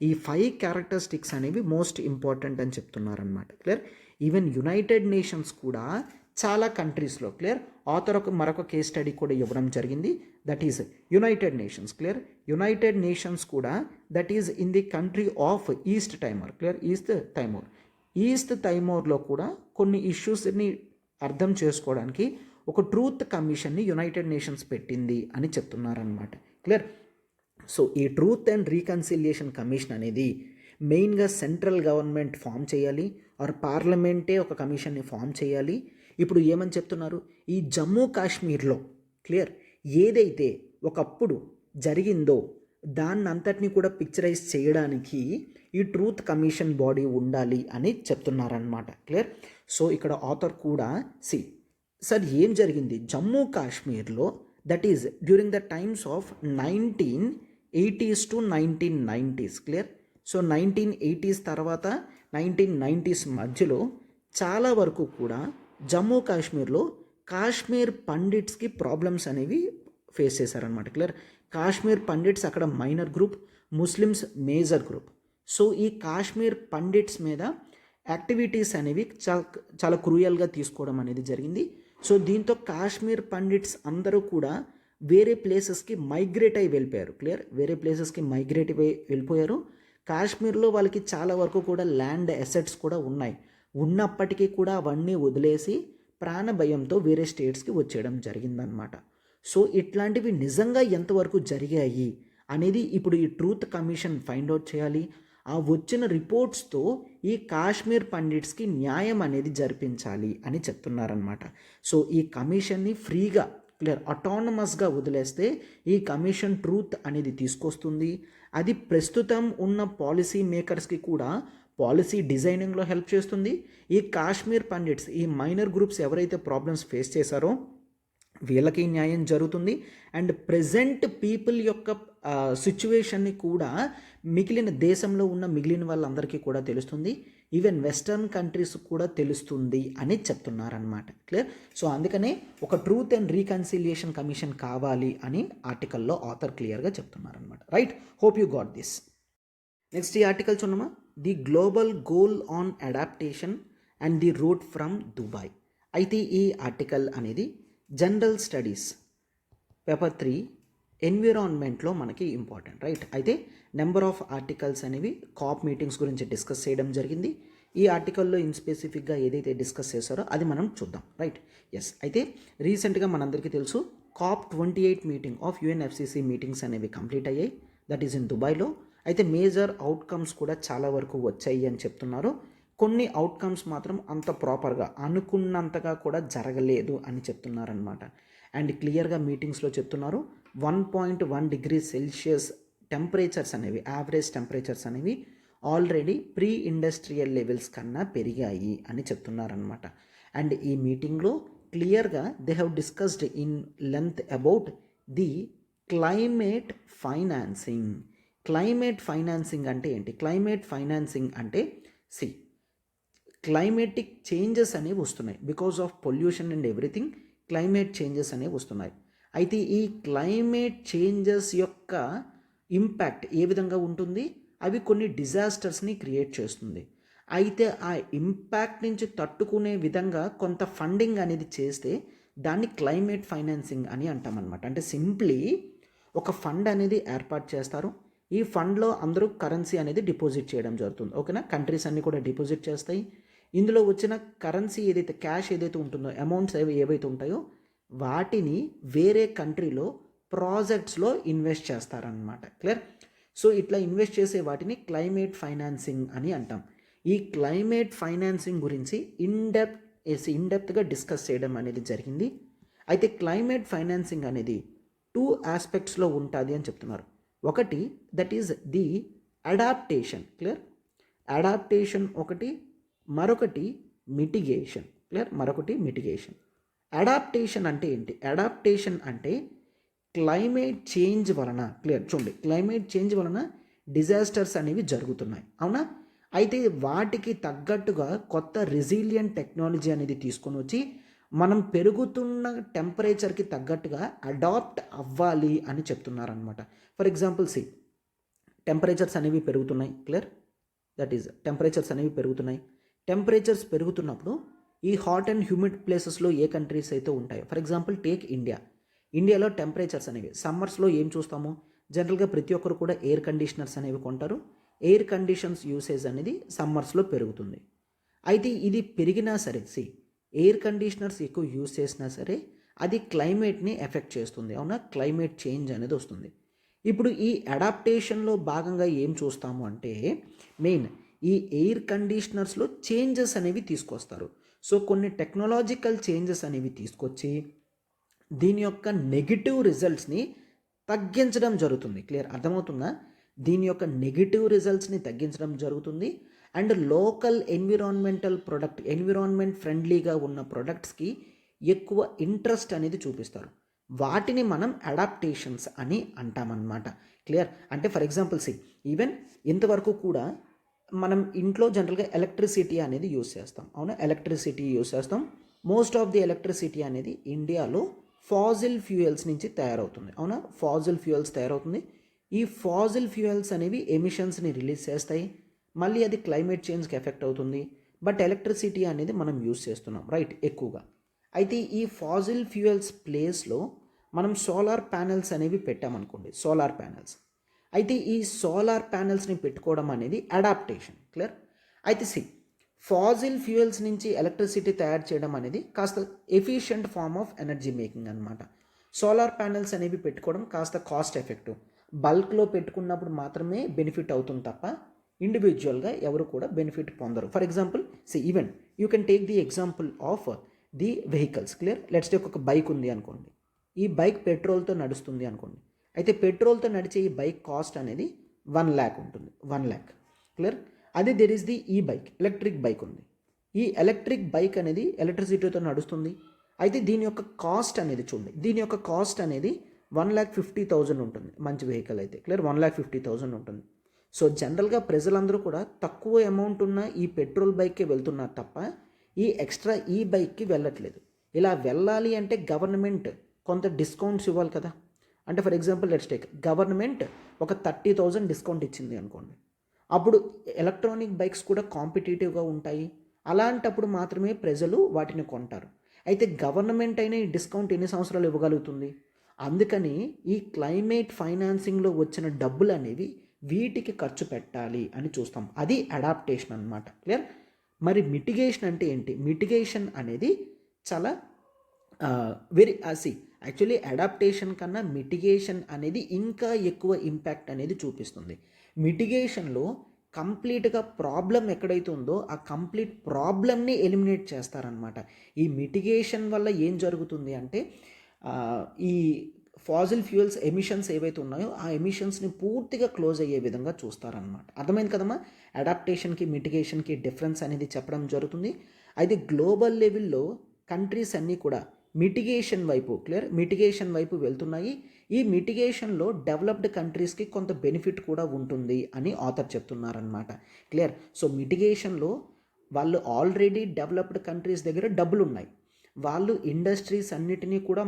ఈ 5 క్యారెక్టరిస్టిక్స్ అనేవి మోస్ట్ ఇంపార్టెంట్ అని చెప్తున్నారనమాట, క్లియర్. ఈవెన్ యునైటెడ్ నేషన్స్ కూడా చాలా కంట్రీస్లో, క్లియర్, ఆథర్ మరొక కేస్ స్టడీ కూడా ఇవ్వడం జరిగింది, that is United Nations, clear. United Nations కూడా that is in the country of East Timor, clear, East టైమోర్లో కూడా కొన్ని ఇష్యూస్ని అర్థం చేసుకోవడానికి ఒక ట్రూత్ కమిషన్ని యునైటెడ్ నేషన్స్ పెట్టింది అని చెప్తున్నారనమాట, క్లియర్. సో ఈ ట్రూత్ అండ్ రీకన్సిలియేషన్ కమిషన్ అనేది మెయిన్గా సెంట్రల్ గవర్నమెంట్ ఫామ్ చేయాలి ఆర్ పార్లమెంటే ఒక కమిషన్ని ఫామ్ చేయాలి. ఇప్పుడు ఏమని చెప్తున్నారు, ఈ జమ్మూ కాశ్మీర్లో, క్లియర్, ఏదైతే ఒకప్పుడు జరిగిందో దాన్నంతటినీ కూడా పిక్చరైజ్ చేయడానికి ఈ ట్రూత్ కమిషన్ బాడీ ఉండాలి అని చెప్తున్నారనమాట, క్లియర్. సో ఇక్కడ ఆథర్ కూడా సార్ ఏం జరిగింది జమ్మూ కాశ్మీర్లో, that is during the times of 1980s to 1990s, clear. So 1980s తర్వాత 1990s మధ్యలో చాలా వరకు కూడా జమ్మూ కాశ్మీర్లో కాశ్మీర్ పండిట్స్కి ప్రాబ్లమ్స్ అనేవి ఫేస్ చేశారనమాట, క్లియర్. కాశ్మీర్ పండిట్స్ అక్కడ minor group, Muslims major group. So ఈ కాశ్మీర్ పండిట్స్ మీద యాక్టివిటీస్ అనేవి చాలా క్రూయల్గా తీసుకోవడం అనేది జరిగింది. సో దీంతో కాశ్మీర్ పండిట్స్ అందరూ కూడా వేరే ప్లేసెస్కి మైగ్రేట్ అయి వెళ్ళిపోయారు, క్లియర్. వేరే ప్లేసెస్కి మైగ్రేట్ అయి వెళ్ళిపోయారు. కాశ్మీర్లో వాళ్ళకి చాలా వరకు కూడా ల్యాండ్ అసెట్స్ కూడా ఉన్నాయి. ఉన్నప్పటికీ కూడా అవన్నీ వదిలేసి ప్రాణ భయంతో వేరే స్టేట్స్కి వచ్చేయడం జరిగిందనమాట. సో ఇట్లాంటివి నిజంగా ఎంతవరకు జరిగాయి అనేది ఇప్పుడు ఈ ట్రూత్ కమిషన్ ఫైండ్ అవుట్ చేయాలి. ఆ వచ్చిన రిపోర్ట్స్తో ఈ కాశ్మీర్ పండిట్స్కి న్యాయం అనేది జరిపించాలి అని చెప్తున్నారనమాట. సో ఈ కమిషన్ని ఫ్రీగా, క్లియర్, అటానమస్గా వదిలేస్తే ఈ కమిషన్ ట్రూత్ అనేది తీసుకొస్తుంది. అది ప్రస్తుతం ఉన్న పాలసీ మేకర్స్కి కూడా పాలసీ డిజైనింగ్లో హెల్ప్ చేస్తుంది. ఈ కాశ్మీర్ పండిట్స్, ఈ మైనర్ గ్రూప్స్ ఎవరైతే ప్రాబ్లమ్స్ ఫేస్ చేశారో వీళ్ళకి న్యాయం జరుగుతుంది. అండ్ ప్రజెంట్ పీపుల్ యొక్క సిచ్యువేషన్ని కూడా మిగిలిన దేశంలో ఉన్న మిగిలిన వాళ్ళందరికీ కూడా తెలుస్తుంది. ఈవెన్ వెస్టర్న్ కంట్రీస్ కూడా తెలుస్తుంది అని చెప్తున్నారనమాట, క్లియర్. సో అందుకనే ఒక ట్రూత్ అండ్ రీకన్సిలియేషన్ కమిషన్ కావాలి అని ఆర్టికల్లో ఆథర్ క్లియర్గా చెప్తున్నారనమాట, right. Hope you got this. Next ఈ ఆర్టికల్ చూడమా, the global goal on adaptation and the route from Dubai. అయితే ఈ ఆర్టికల్ అనేది జనరల్ స్టడీస్ పేపర్ 3 ఎన్విరాన్మెంట్లో మనకి ఇంపార్టెంట్, రైట్. అయితే నెంబర్ ఆఫ్ ఆర్టికల్స్ అనేవి కాప్ మీటింగ్స్ గురించి డిస్కస్ చేయడం జరిగింది. ఈ ఆర్టికల్లో ఇన్ స్పెసిఫిక్గా ఏదైతే డిస్కస్ చేశారో అది మనం చూద్దాం, రైట్. ఎస్, అయితే రీసెంట్గా మనందరికీ తెలుసు COP28 meeting of UNFCCC meetings అనేవి కంప్లీట్ అయ్యాయి. దట్ ఈస్ ఇన్ దుబాయ్లో. అయితే మేజర్ అవుట్కమ్స్ కూడా చాలా వరకు వచ్చాయి అని చెప్తున్నారు. కొన్ని అవుట్కమ్స్ మాత్రం అంత ప్రాపర్గా అనుకున్నంతగా కూడా జరగలేదు అని చెప్తున్నారనమాట. అండ్ క్లియర్గా మీటింగ్స్లో చెప్తున్నారు 1.1 డిగ్రీ సెల్సియస్ టెంపరేచర్స్ అనేవి, యావరేజ్ టెంపరేచర్స్ అనేవి ఆల్రెడీ ప్రీ ఇండస్ట్రియల్ లెవెల్స్ కన్నా పెరిగాయి అని చెప్తున్నారనమాట. అండ్ ఈ మీటింగ్లో క్లియర్గా they have discussed in length about the climate financing. Climate financing అంటే ఏంటి? క్లైమేట్ ఫైనాన్సింగ్ అంటే క్లైమేటిక్ చేంజెస్ అనేవి వస్తున్నాయి. Because of pollution and everything climate changes అనేవి వస్తున్నాయి. అయితే ఈ క్లైమేట్ చేంజెస్ యొక్క ఇంపాక్ట్ ఏ విధంగా ఉంటుంది? అవి కొన్ని డిజాస్టర్స్ని క్రియేట్ చేస్తుంది. అయితే ఆ ఇంపాక్ట్ నుంచి తట్టుకునే విధంగా కొంత ఫండింగ్ అనేది చేస్తే దాన్ని క్లైమేట్ ఫైనాన్సింగ్ అని అంటామన్నమాట. అంటే సింప్లీ ఒక ఫండ్ అనేది ఏర్పాటు చేస్తారు. ఈ ఫండ్లో అందరూ కరెన్సీ అనేది డిపాజిట్ చేయడం జరుగుతుంది. ఓకేనా? కంట్రీస్ అన్నీ కూడా డిపాజిట్ చేస్తాయి. ఇందులో వచ్చిన కరెన్సీ ఏదైతే క్యాష్ ఏదైతే ఉంటుందో, అమౌంట్స్ ఏవైతే ఉంటాయో వాటిని వేరే కంట్రీలో ప్రాజెక్ట్స్లో ఇన్వెస్ట్ చేస్తారనమాట. క్లియర్? సో ఇట్లా ఇన్వెస్ట్ చేసే వాటిని క్లైమేట్ ఫైనాన్సింగ్ అని అంటాం. ఈ క్లైమేట్ ఫైనాన్సింగ్ గురించి ఇన్డెప్త్గా డిస్కస్ చేయడం అనేది జరిగింది. అయితే క్లైమేట్ ఫైనాన్సింగ్ అనేది 2 ఆస్పెక్ట్స్లో ఉంటుంది అని చెప్తున్నారు. ఒకటి that is the adaptation. Clear? Adaptation ఒకటి, మరొకటి మిటిగేషన్. క్లియర్? మరొకటి మిటిగేషన్. అడాప్టేషన్ అంటే ఏంటి? అడాప్టేషన్ అంటే క్లైమేట్ చేంజ్ వలన, క్లియర్ చూడండి, క్లైమేట్ చేంజ్ వలన డిజాస్టర్స్ అనేవి జరుగుతున్నాయి, అవునా? అయితే వాటికి తగ్గట్టుగా కొత్త రెసిలియంట్ టెక్నాలజీ అనేది తీసుకొని వచ్చి మనం పెరుగుతున్న టెంపరేచర్కి తగ్గట్టుగా అడాప్ట్ అవ్వాలి అని చెప్తున్నారనమాట. ఫర్ ఎగ్జాంపుల్ టెంపరేచర్స్ అనేవి పెరుగుతున్నాయి. క్లియర్? దట్ ఈజ్ టెంపరేచర్స్ అనేవి పెరుగుతున్నాయి. టెంపరేచర్స్ పెరుగుతున్నప్పుడు ఈ హాట్ అండ్ హ్యూమిడ్ ప్లేసెస్లో ఏ కంట్రీస్ అయితే ఉంటాయో, ఫర్ ఎగ్జాంపుల్ టేక్ ఇండియా. ఇండియాలో టెంపరేచర్స్ అనేవి సమ్మర్స్లో ఏం చూస్తాము? జనరల్గా ప్రతి ఒక్కరు కూడా ఎయిర్ కండిషనర్స్ అనేవి కొంటారు. ఎయిర్ కండిషన్స్ యూసేజ్ అనేది సమ్మర్స్లో పెరుగుతుంది. అయితే ఇది పెరిగినా సరే ఎయిర్ కండిషనర్స్ ఎక్కువ యూస్ చేసినా సరే అది క్లైమేట్ని ఎఫెక్ట్ చేస్తుంది, అవునా? క్లైమేట్ చేంజ్ అనేది వస్తుంది. ఇప్పుడు ఈ అడాప్టేషన్లో భాగంగా ఏం చూస్తాము అంటే మెయిన్ ఈ ఎయిర్ కండిషనర్స్లో చేంజెస్ అనేవి తీసుకొస్తారు. సో కొన్ని టెక్నాలజికల్ చేంజెస్ అనేవి తీసుకొచ్చి దీని యొక్క నెగిటివ్ రిజల్ట్స్ని తగ్గించడం జరుగుతుంది. క్లియర్? అర్థమవుతుందా? దీని యొక్క నెగిటివ్ రిజల్ట్స్ని తగ్గించడం జరుగుతుంది. అండ్ లోకల్ ఎన్విరాన్మెంట్ ఫ్రెండ్లీగా ఉన్న ప్రొడక్ట్స్కి ఎక్కువ ఇంట్రెస్ట్ అనేది చూపిస్తారు. వాటిని మనం అడాప్టేషన్స్ అని అంటామన్నమాట. క్లియర్? అంటే ఫర్ ఎగ్జాంపుల్ ఈవెన్ ఇంతవరకు కూడా మనం ఇంట్లో జనరల్గా ఎలక్ట్రిసిటీ అనేది యూస్ చేస్తాం, అవునా? ఎలక్ట్రిసిటీ యూస్ చేస్తాం. మోస్ట్ ఆఫ్ ది ఎలక్ట్రిసిటీ అనేది ఇండియాలో ఫాజిల్ ఫ్యూయల్స్ నుంచి తయారవుతుంది, అవునా? ఫాజిల్ ఫ్యూయల్స్ తయారవుతుంది. ఈ ఫాజిల్ ఫ్యూయల్స్ అనేవి ఎమిషన్స్ని రిలీజ్ చేస్తాయి. మళ్ళీ అది క్లైమేట్ చేంజ్కి ఎఫెక్ట్ అవుతుంది. బట్ ఎలక్ట్రిసిటీ అనేది మనం యూస్ చేస్తున్నాం, రైట్, ఎక్కువగా. అయితే ఈ ఫాజిల్ ఫ్యూయల్స్ ప్లేస్లో మనం సోలార్ ప్యానెల్స్ అనేవి పెట్టామనుకోండి, సోలార్ ప్యానెల్స్. అయితే ఈ సోలార్ ప్యానెల్స్ని పెట్టుకోవడం అనేది అడాప్టేషన్. క్లియర్? అయితే ఫాజిల్ ఫ్యూయల్స్ నుంచి ఎలక్ట్రిసిటీ తయారు చేయడం అనేది కాస్త efficient form of energy making అనమాట. సోలార్ ప్యానెల్స్ అనేవి పెట్టుకోవడం కాస్త కాస్ట్ ఎఫెక్టివ్. బల్క్లో పెట్టుకున్నప్పుడు మాత్రమే బెనిఫిట్ అవుతుంది తప్ప ఇండివిజువల్గా ఎవరు కూడా బెనిఫిట్ పొందరు. For example even you can take the example of the vehicles. Clear? Let's take ఒక బైక్ ఉంది అనుకోండి. ఈ బైక్ పెట్రోల్తో నడుస్తుంది అనుకోండి. అయితే పెట్రోల్తో నడిచే ఈ బైక్ కాస్ట్ అనేది 1 lakh ఉంటుంది, 1 lakh. క్లియర్? అదే దెర్ ఈస్ ది ఈ బైక్, ఎలక్ట్రిక్ బైక్ ఉంది. ఈ ఎలక్ట్రిక్ బైక్ అనేది ఎలక్ట్రిసిటీతో నడుస్తుంది. అయితే దీని యొక్క కాస్ట్ అనేది చూడండి, దీని యొక్క కాస్ట్ అనేది 1,50,000 ఉంటుంది మంచి వెహికల్ అయితే. క్లియర్? 1,50,000 ఉంటుంది. సో జనరల్గా ప్రజలందరూ కూడా తక్కువ అమౌంట్ ఉన్న ఈ పెట్రోల్ బైక్కి వెళ్తున్నారు తప్ప ఈ ఎక్స్ట్రా ఈ బైక్కి వెళ్ళట్లేదు. ఇలా వెళ్ళాలి అంటే గవర్నమెంట్ కొంత డిస్కౌంట్స్ ఇవ్వాలి కదా. అంటే for example let's take, government ఒక 30,000 డిస్కౌంట్ ఇచ్చింది అనుకోండి. అప్పుడు ఎలక్ట్రానిక్ బైక్స్ కూడా కాంపిటేటివ్గా ఉంటాయి. అలాంటప్పుడు మాత్రమే ప్రజలు వాటిని కొంటారు. అయితే గవర్నమెంట్ అయినా ఈ డిస్కౌంట్ ఎన్ని సంవత్సరాలు ఇవ్వగలుగుతుంది? అందుకని ఈ క్లైమేట్ ఫైనాన్సింగ్లో వచ్చిన డబ్బులు అనేవి వీటికి ఖర్చు పెట్టాలి అని చూస్తాం. అది అడాప్టేషన్ అనమాట. క్లియర్? మరి మిటిగేషన్ అంటే ఏంటి? మిటిగేషన్ అనేది చాలా యాక్చువల్లీ అడాప్టేషన్ కన్నా మిటిగేషన్ అనేది ఇంకా ఎక్కువ ఇంపాక్ట్ అనేది చూపిస్తుంది. మిటిగేషన్లో కంప్లీట్గా ప్రాబ్లం ఎక్కడైతే ఉందో ఆ కంప్లీట్ ప్రాబ్లమ్ని ఎలిమినేట్ చేస్తారనమాట. ఈ మిటిగేషన్ వల్ల ఏం జరుగుతుంది అంటే ఈ ఫాజిల్ ఫ్యూయల్స్ ఎమిషన్స్ ఏవైతే ఉన్నాయో ఆ ఎమిషన్స్ని పూర్తిగా క్లోజ్ అయ్యే విధంగా చూస్తారనమాట. అర్థమైంది కదమ్మా? అడాప్టేషన్కి మిటిగేషన్కి డిఫరెన్స్ అనేది చెప్పడం జరుగుతుంది. అయితే గ్లోబల్ లెవెల్లో కంట్రీస్ అన్నీ కూడా మిటిగేషన్ వైపు వెళ్తున్నాయి. ఈ మిటిగేషన్లో డెవలప్డ్ కంట్రీస్కి కొంత బెనిఫిట్ కూడా ఉంటుంది అని ఆథర్ చెప్తున్నారనమాట. క్లియర్? సో మిటిగేషన్లో వాళ్ళు ఆల్రెడీ డెవలప్డ్ కంట్రీస్ దగ్గర డబ్బులు ఉన్నాయి, వాళ్ళు ఇండస్ట్రీస్ అన్నిటినీ కూడా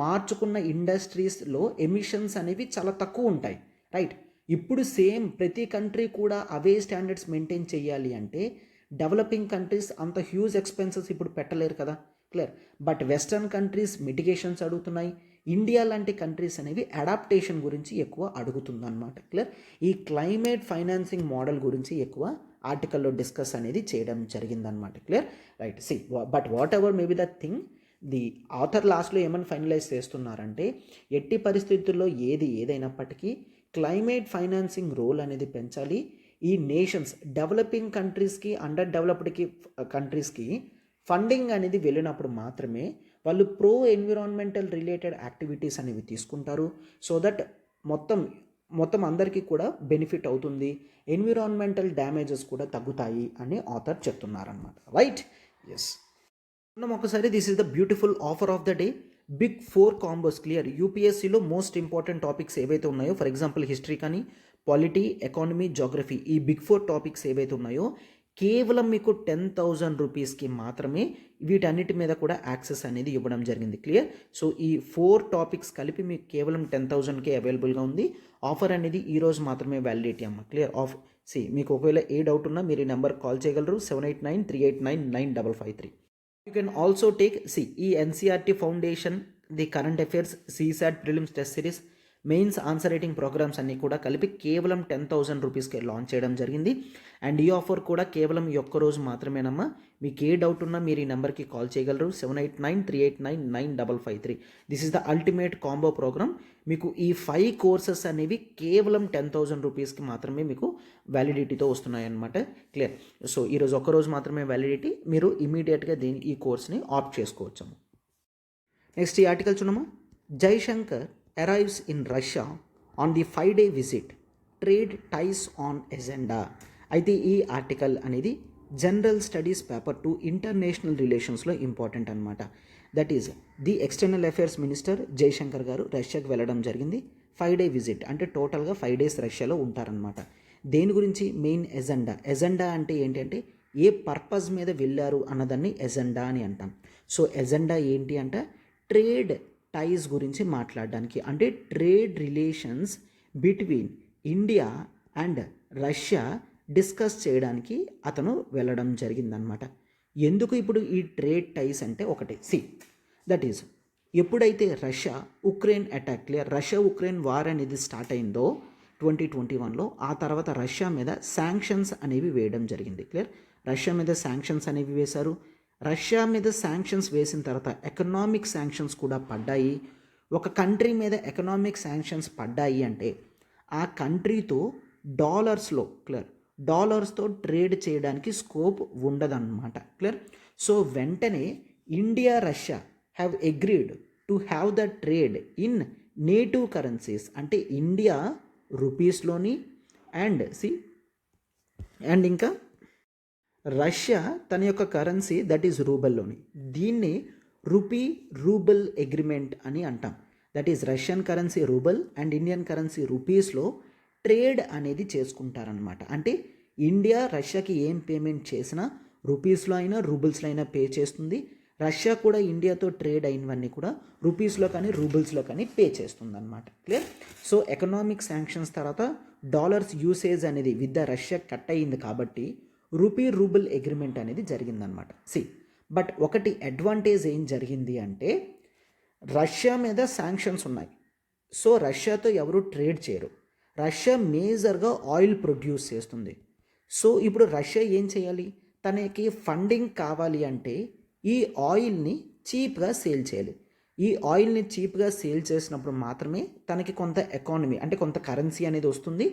మార్చుకున్న ఇండస్ట్రీస్లో ఎమిషన్స్ అనేవి చాలా తక్కువ ఉంటాయి. రైట్? ఇప్పుడు సేమ్ ప్రతి కంట్రీ కూడా అవే స్టాండర్డ్స్ మెయింటైన్ చేయాలి అంటే డెవలపింగ్ కంట్రీస్ అంత హ్యూజ్ ఎక్స్పెన్సెస్ ఇప్పుడు పెట్టలేరు కదా. Clear? But western countries mitigations అడుగుతున్నాయి. ఇండియా లాంటి కంట్రీస్ అనేవి అడాప్టేషన్ గురించి ఎక్కువ అడుగుతుందన్నమాట. క్లియర్? ఈ క్లైమేట్ ఫైనాన్సింగ్ మోడల్ గురించి ఎక్కువ ఆర్టికల్లో డిస్కస్ అనేది చేయడం జరిగిందనమాట. Clear? Right. But whatever may be the thing, the author లాస్ట్లో ఏమని ఫైనలైజ్ చేస్తున్నారంటే ఎట్టి పరిస్థితుల్లో ఏదైనప్పటికీ క్లైమేట్ ఫైనాన్సింగ్ రోల్ అనేది పెంచాలి. ఈ నేషన్స్ డెవలపింగ్ కంట్రీస్కి అండర్ డెవలప్డ్కి కంట్రీస్కి ఫండింగ్ అనేది వెళ్ళినప్పుడు మాత్రమే వాళ్ళు ప్రో ఎన్విరాన్మెంటల్ రిలేటెడ్ యాక్టివిటీస్ అనేవి తీసుకుంటారు. సో దట్ మొత్తం అందరికీ కూడా బెనిఫిట్ అవుతుంది, ఎన్విరాన్మెంటల్ డ్యామేజెస్ కూడా తగ్గుతాయి అని ఆథర్ చెప్తున్నారనమాట. రైట్? ఎస్. మనం ఒకసారి this is the beautiful offer of the day. Big 4 combos. Clear? యూపీఎస్సీలో మోస్ట్ ఇంపార్టెంట్ టాపిక్స్ ఏవైతే ఉన్నాయో, ఫర్ ఎగ్జాంపుల్ హిస్టరీ కానీ, పాలిటీ, ఎకానమీ, జోగ్రఫీ, ఈ బిగ్ 4 టాపిక్స్ ఏవైతే ఉన్నాయో కేవలం మీకు 10,000 రూపీస్కి మాత్రమే వీటన్నిటి మీద కూడా యాక్సెస్ అనేది ఇవ్వడం జరిగింది. క్లియర్? సో ఈ 4 టాపిక్స్ కలిపి మీకు కేవలం 10,000కే అవైలబుల్గా ఉంది. ఆఫర్ అనేది ఈరోజు మాత్రమే వ్యాలిడిటీ అమ్మ. క్లియర్? మీకు ఒకవేళ ఏ డౌట్ ఉన్నా మీరు ఈ నెంబర్ కాల్ చేయగలరు, 7893899553. యూ కెన్ ఆల్సో టేక్ ఈ NCERT foundation, the current affairs, CSAT prelims test series, mains answer writing programmes అన్నీ కూడా కలిపి కేవలం 10,000 రూపీస్కి లాంచ్ చేయడం జరిగింది. అండ్ ఈ ఆఫర్ కూడా కేవలం ఈ ఒక్క రోజు మాత్రమేనమ్మా. మీకు ఏ డౌట్ ఉన్నా మీరు ఈ నెంబర్కి కాల్ చేయగలరు, 7893899553. This is the ultimate combo programme. మీకు ఈ 5 కోర్సెస్ అనేవి కేవలం 10,000 రూపీస్కి మాత్రమే మీకు వ్యాలిడిటీతో వస్తున్నాయన్నమాట. క్లియర్? సో ఈరోజు ఒక్కరోజు మాత్రమే వ్యాలిడిటీ, మీరు ఇమీడియట్గా ఈ కోర్స్ని ఆప్ట్ చేసుకోవచ్చు. నెక్స్ట్ ఈ ఆర్టికల్ చూడమ్మా. Jaishankar arrives in Russia on the 5-day visit, trade ties on agenda. అయితే ఈ ఆర్టికల్ అనేది జనరల్ స్టడీస్ పేపర్ 2 ఇంటర్నేషనల్ రిలేషన్స్లో ఇంపార్టెంట్ అనమాట. That is the external affairs minister Jaishankar గారు రష్యాకి వెళ్ళడం జరిగింది. 5-day విజిట్ అంటే టోటల్గా 5 days రష్యాలో ఉంటారనమాట. దేని గురించి? మెయిన్ ఎజెండా అంటే ఏంటంటే ఏ పర్పస్ మీద వెళ్ళారు అన్నదాన్ని ఎజెండా అని అంటాం. సో ఎజెండా ఏంటి అంటే ట్రేడ్ టైస్ గురించి మాట్లాడడానికి, అంటే trade relations between India and Russia discuss చేయడానికి అతను వెళ్ళడం జరిగిందనమాట. ఎందుకు ఇప్పుడు ఈ ట్రేడ్ టైస్ అంటే ఒకటి, దట్ ఈజ్ ఎప్పుడైతే Russia Ukraine attack, Russia Ukraine war అనేది స్టార్ట్ అయిందో 2021లో, ఆ తర్వాత రష్యా మీద శాంక్షన్స్ అనేవి వేయడం జరిగింది. రష్యా మీద శాంక్షన్స్ అనేవి వేశారు. రష్యా మీద శాంక్షన్స్ వేసిన తర్వాత ఎకనామిక్ శాంక్షన్స్ కూడా పడ్డాయి. ఒక కంట్రీ మీద ఎకనామిక్ శాంక్షన్స్ పడ్డాయి అంటే ఆ కంట్రీతో డాలర్స్తో ట్రేడ్ చేయడానికి స్కోప్ ఉండదన్నమాట. సో వెంటనే India, Russia have agreed to have the trade in native currencies, అంటే ఇండియా రూపీస్లోని అండ్ ఇంకా రష్యా తన యొక్క కరెన్సీ దట్ ఈజ్ రూబల్లోని. దీన్ని రూబల్ అగ్రిమెంట్ అని అంటాం. That is Russian currency rouble and Indian currency రూపీస్లో ట్రేడ్ అనేది చేసుకుంటారనమాట. అంటే ఇండియా రష్యాకి ఏం పేమెంట్ చేసినా రూపీస్లో అయినా రూబుల్స్లో అయినా పే చేస్తుంది. రష్యా కూడా ఇండియాతో ట్రేడ్ అయినవన్నీ కూడా రూపీస్లో కానీ రూబుల్స్లో కానీ పే చేస్తుంది అనమాట. సో ఎకనామిక్ శాంక్షన్స్ తర్వాత డాలర్స్ యూసేజ్ అనేది విత్ ద రష్యా కట్ అయ్యింది కాబట్టి రూబుల్ అగ్రిమెంట్ అనేది జరిగిందనమాట. బట్ ఒకటి అడ్వాంటేజ్ ఏం జరిగింది అంటే రష్యా మీద శాంక్షన్స్ ఉన్నాయి. సో రష్యాతో ఎవరు ట్రేడ్ చేయరు. రష్యా మేజర్గా ఆయిల్ ప్రొడ్యూస్ చేస్తుంది. సో ఇప్పుడు రష్యా ఏం చేయాలి? తనకి ఫండింగ్ కావాలి అంటే ఈ ఆయిల్ని చీప్గా సేల్ చేయాలి. ఈ ఆయిల్ని చీప్గా సేల్ చేసినప్పుడు మాత్రమే తనకి కొంత ఎకానమీ అంటే కొంత కరెన్సీ అనేది వస్తుంది.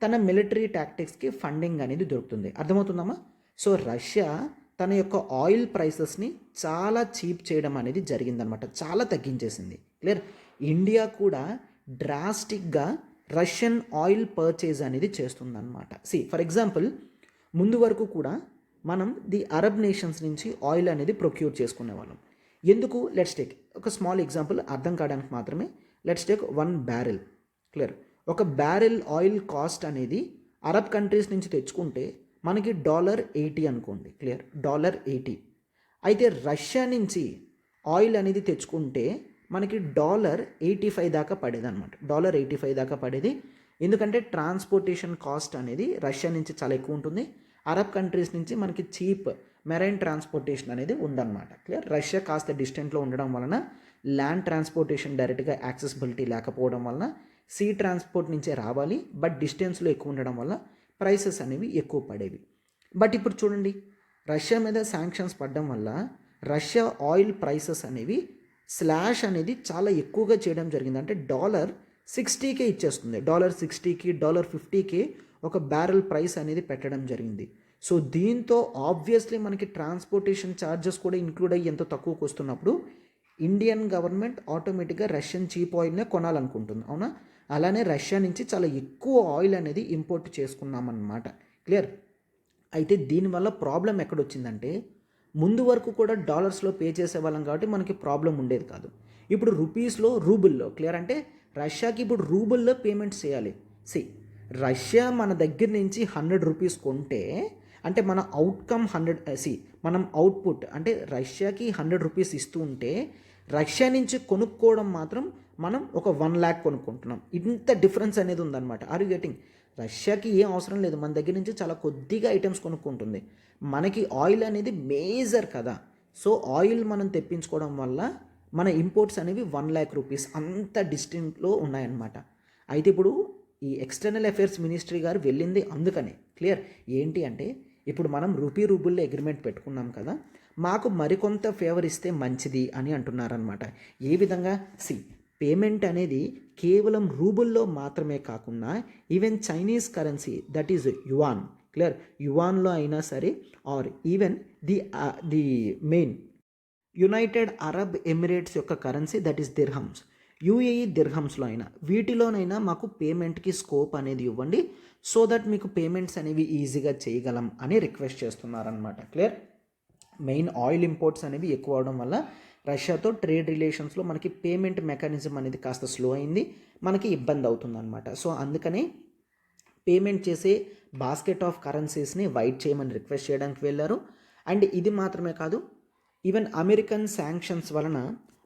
తన మిలిటరీ టాక్టిక్స్కి ఫండింగ్ అనేది దొరుకుతుంది. అర్థమవుతుందమ్మా? సో రష్యా తన యొక్క ఆయిల్ ప్రైసెస్ని చాలా చీప్ చేయడం అనేది జరిగిందనమాట, చాలా తగ్గించేసింది. క్లియర్? ఇండియా కూడా డ్రాస్టిక్గా రష్యన్ ఆయిల్ పర్చేజ్ అనేది చేస్తుందన్నమాట. ఫర్ ఎగ్జాంపుల్, ముందు వరకు కూడా మనం ది అరబ్ నేషన్స్ నుంచి ఆయిల్ అనేది ప్రొక్యూర్ చేసుకునే వాళ్ళం. ఎందుకు? లెట్స్ టేక్ ఒక స్మాల్ ఎగ్జాంపుల్ అర్థం కావడానికి మాత్రమే. Let's take 1 barrel. క్లియర్? ఒక బ్యారెల్ ఆయిల్ కాస్ట్ అనేది అరబ్ కంట్రీస్ నుంచి తెచ్చుకుంటే మనకి $80 అనుకోండి. క్లియర్? $80. అయితే రష్యా నుంచి ఆయిల్ అనేది తెచ్చుకుంటే మనకి $85 దాకా పడేది అనమాట. $85 దాకా పడేది. ఎందుకంటే ట్రాన్స్పోర్టేషన్ కాస్ట్ అనేది రష్యా నుంచి చాలా ఎక్కువ ఉంటుంది. అరబ్ కంట్రీస్ నుంచి మనకి చీప్ మెరైన్ ట్రాన్స్పోర్టేషన్ అనేది ఉందన్నమాట. క్లియర్? రష్యా కాస్త డిస్టెంట్లో ఉండడం వలన ల్యాండ్ ట్రాన్స్పోర్టేషన్ డైరెక్ట్గా యాక్సెసిబిలిటీ లేకపోవడం వలన సీ ట్రాన్స్పోర్ట్ నుంచే రావాలి. బట్ డిస్టెన్స్లో ఎక్కువ ఉండడం వల్ల ప్రైసెస్ అనేవి ఎక్కువ పడేవి. బట్ ఇప్పుడు చూడండి, రష్యా మీద శాంక్షన్స్ పడడం వల్ల రష్యా ఆయిల్ ప్రైసెస్ అనేవి స్లాష్ అనేది చాలా ఎక్కువగా చేయడం జరిగింది. అంటే $60కే ఇచ్చేస్తుంది. $60కి $50కి ఒక బ్యారెల్ ప్రైస్ అనేది పెట్టడం జరిగింది. సో దీంతో ఆబ్వియస్లీ మనకి ట్రాన్స్పోర్టేషన్ ఛార్జెస్ కూడా ఇంక్లూడ్ అయ్యి ఎంత తక్కువకు వస్తున్నప్పుడు ఇండియన్ గవర్నమెంట్ ఆటోమేటిక్గా రష్యన్ చీప్ ఆయిల్నే కొనాలనుకుంటుంది. అవునా? అలానే రష్యా నుంచి చాలా ఎక్కువ ఆయిల్ అనేది ఇంపోర్ట్ చేసుకున్నామన్నమాట. క్లియర్? అయితే దీనివల్ల ప్రాబ్లం ఎక్కడొచ్చిందంటే, ముందు వరకు కూడా డాలర్స్లో పే చేసేవాళ్ళం కాబట్టి మనకి ప్రాబ్లం ఉండేది కాదు. ఇప్పుడు రూపీస్లో, రూబుల్లో. క్లియర్? అంటే రష్యాకి ఇప్పుడు రూబుల్లో పేమెంట్స్ చేయాలి. రష్యా మన దగ్గర నుంచి 100 రూపీస్ కొంటే అంటే మన అవుట్కమ్ 100. మనం అవుట్పుట్ అంటే రష్యాకి 100 రూపీస్ ఇస్తూ ఉంటే రష్యా నుంచి కొనుక్కోవడం మాత్రం మనం ఒక 1 lakh కొనుక్కుంటున్నాం. ఇంత డిఫరెన్స్ అనేది ఉందన్నమాట. Are you getting? రష్యాకి ఏం అవసరం లేదు, మన దగ్గర నుంచి చాలా కొద్దిగా ఐటమ్స్ కొనుక్కుంటుంది. మనకి ఆయిల్ అనేది మేజర్ కదా. సో ఆయిల్ మనం తెప్పించుకోవడం వల్ల మన ఇంపోర్ట్స్ అనేవి 1 lakh రూపీస్ అంత డిస్టెంట్లో ఉన్నాయన్నమాట. అయితే ఇప్పుడు ఈ ఎక్స్టర్నల్ అఫైర్స్ మినిస్ట్రీ గారు వెళ్ళింది అందుకనే. క్లియర్? ఏంటి అంటే, ఇప్పుడు మనం రూబుల్లో అగ్రిమెంట్ పెట్టుకున్నాం కదా, మాకు మరికొంత ఫేవర్ ఇస్తే మంచిది అని అంటున్నారనమాట. ఏ విధంగా? పేమెంట్ అనేది కేవలం రూబుల్లో మాత్రమే కాకుండా even Chinese currency that is yuan. Clear? యువాన్లో అయినా సరే, or even the main United Arab Emirates యొక్క currency that is dirhams, UAE దిర్హమ్స్లో అయినా వీటిలోనైనా మాకు పేమెంట్కి స్కోప్ అనేది ఇవ్వండి, సో దట్ మీకు పేమెంట్స్ అనేవి ఈజీగా చేయగలం అని రిక్వెస్ట్ చేస్తున్నారనమాట. క్లియర్? మెయిన్ ఆయిల్ ఇంపోర్ట్స్ అనేవి ఎక్కువ అవడం వల్ల రష్యాతో ట్రేడ్ రిలేషన్స్లో మనకి పేమెంట్ మెకానిజం అనేది కాస్త స్లో అయింది, మనకి ఇబ్బంది అవుతుందన్నమాట. సో అందుకనే పేమెంట్ చేసే బాస్కెట్ ఆఫ్ కరెన్సీస్ని వైట్ చేయమని రిక్వెస్ట్ చేయడానికి వెళ్ళారు. అండ్ ఇది మాత్రమే కాదు, ఈవెన్ అమెరికన్ శాంక్షన్స్ వలన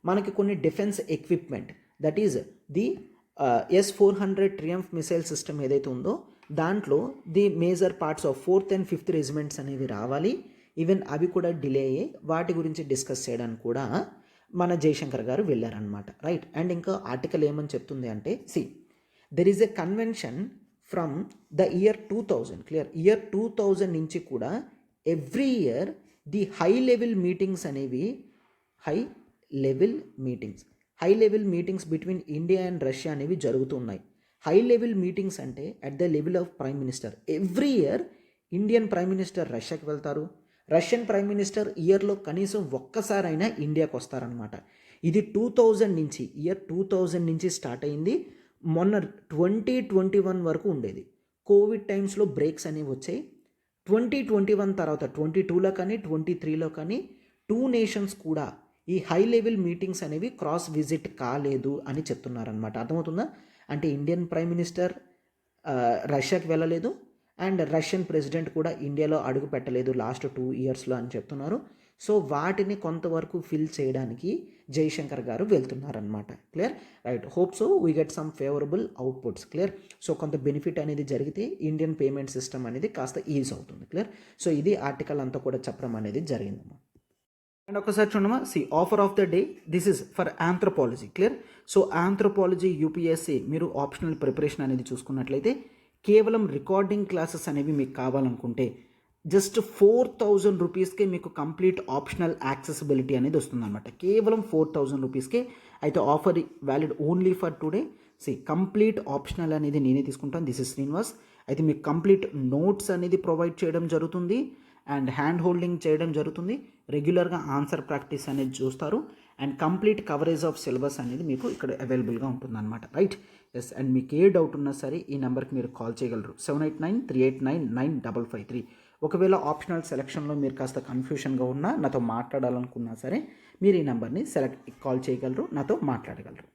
మనకి కొన్ని defence equipment that is the S-400 triumph missile system ఏదైతే ఉందో దాంట్లో the major parts of 4th and 5th regiments అనేవి రావాలి. ఈవెన్ అవి కూడా డిలే అయ్యే, వాటి గురించి డిస్కస్ చేయడానికి కూడా మన జయశంకర్ గారు వెళ్ళారనమాట. రైట్? అండ్ ఇంకా ఆర్టికల్ ఏమని చెప్తుంది అంటే, there is a convention from the year 2000. Clear? Year 2000 నుంచి కూడా every year the high level meetings between India and Russia అనేవి జరుగుతున్నాయి. హై లెవెల్ మీటింగ్స్ అంటే at the level of prime minister. Every year Indian prime minister రష్యాకి వెళ్తారు, Russian prime minister ఇయర్లో కనీసం ఒక్కసారైనా ఇండియాకి వస్తారనమాట. ఇది 2000 నుంచి స్టార్ట్ అయింది. మొన్న 2021 వరకు ఉండేది. కోవిడ్ టైమ్స్లో బ్రేక్స్ అనేవి వచ్చాయి. 2021 తర్వాత 22లో కానీ 23లో కానీ 2 నేషన్స్ కూడా ఈ హై లెవెల్ మీటింగ్స్ అనేవి క్రాస్ విజిట్ కాలేదు అని చెప్తున్నారనమాట. అర్థమవుతుందా? అంటే ఇండియన్ ప్రైమ్ మినిస్టర్ రష్యాకి వెళ్ళలేదు అండ్ రష్యన్ ప్రెసిడెంట్ కూడా ఇండియాలో అడుగు పెట్టలేదు లాస్ట్ 2 ఇయర్స్లో అని చెప్తున్నారు. సో వాటిని కొంతవరకు ఫిల్ చేయడానికి జయశంకర్ గారు వెళ్తున్నారనమాట. Clear? Right. Hope so we get some favourable outputs. Clear? So కొంత బెనిఫిట్ అనేది జరిగితే ఇండియన్ పేమెంట్ సిస్టమ్ అనేది కాస్త ఈజ్ అవుతుంది. క్లియర్? సో ఇది ఆర్టికల్ అంతా కూడా చెప్పడం అనేది జరిగిందమ్మా. అండ్ ఒకసారి చూడమా, offer of the day, this is for anthropology. Clear? So anthropology UPSC మీరు ఆప్షనల్ ప్రిపరేషన్ అనేది చూసుకున్నట్లయితే కేవలం రికార్డింగ్ క్లాసెస్ అనేవి మీకు కావాలనుకుంటే జస్ట్ 4,000 రూపీస్కే మీకు కంప్లీట్ ఆప్షనల్ యాక్సెసిబిలిటీ అనేది వస్తుందన్నమాట. కేవలం 4,000 రూపీస్కే. అయితే offer valid only for today. Complete optional అనేది నేనే తీసుకుంటాను. This is Srinivas. అయితే మీకు కంప్లీట్ నోట్స్ అనేది ప్రొవైడ్ చేయడం జరుగుతుంది అండ్ హ్యాండ్ హోల్డింగ్ చేయడం జరుగుతుంది. రెగ్యులర్గా ఆన్సర్ ప్రాక్టీస్ అనేది చూస్తారు and complete coverage of syllabus అనేది మీకు ఇక్కడ అవైలబుల్గా ఉంటుందన్నమాట. రైట్? ఎస్. అండ్ మీకు ఏ డౌట్ ఉన్నా సరే ఈ నెంబర్కి మీరు కాల్ చేయగలరు, 7893899553. ఒకవేళ ఆప్షనల్ సెలక్షన్లో మీరు కాస్త కన్ఫ్యూషన్గా ఉన్నా, నాతో మాట్లాడాలనుకున్నా సరే మీరు ఈ నెంబర్ని కాల్ చేయగలరు, నాతో మాట్లాడగలరు.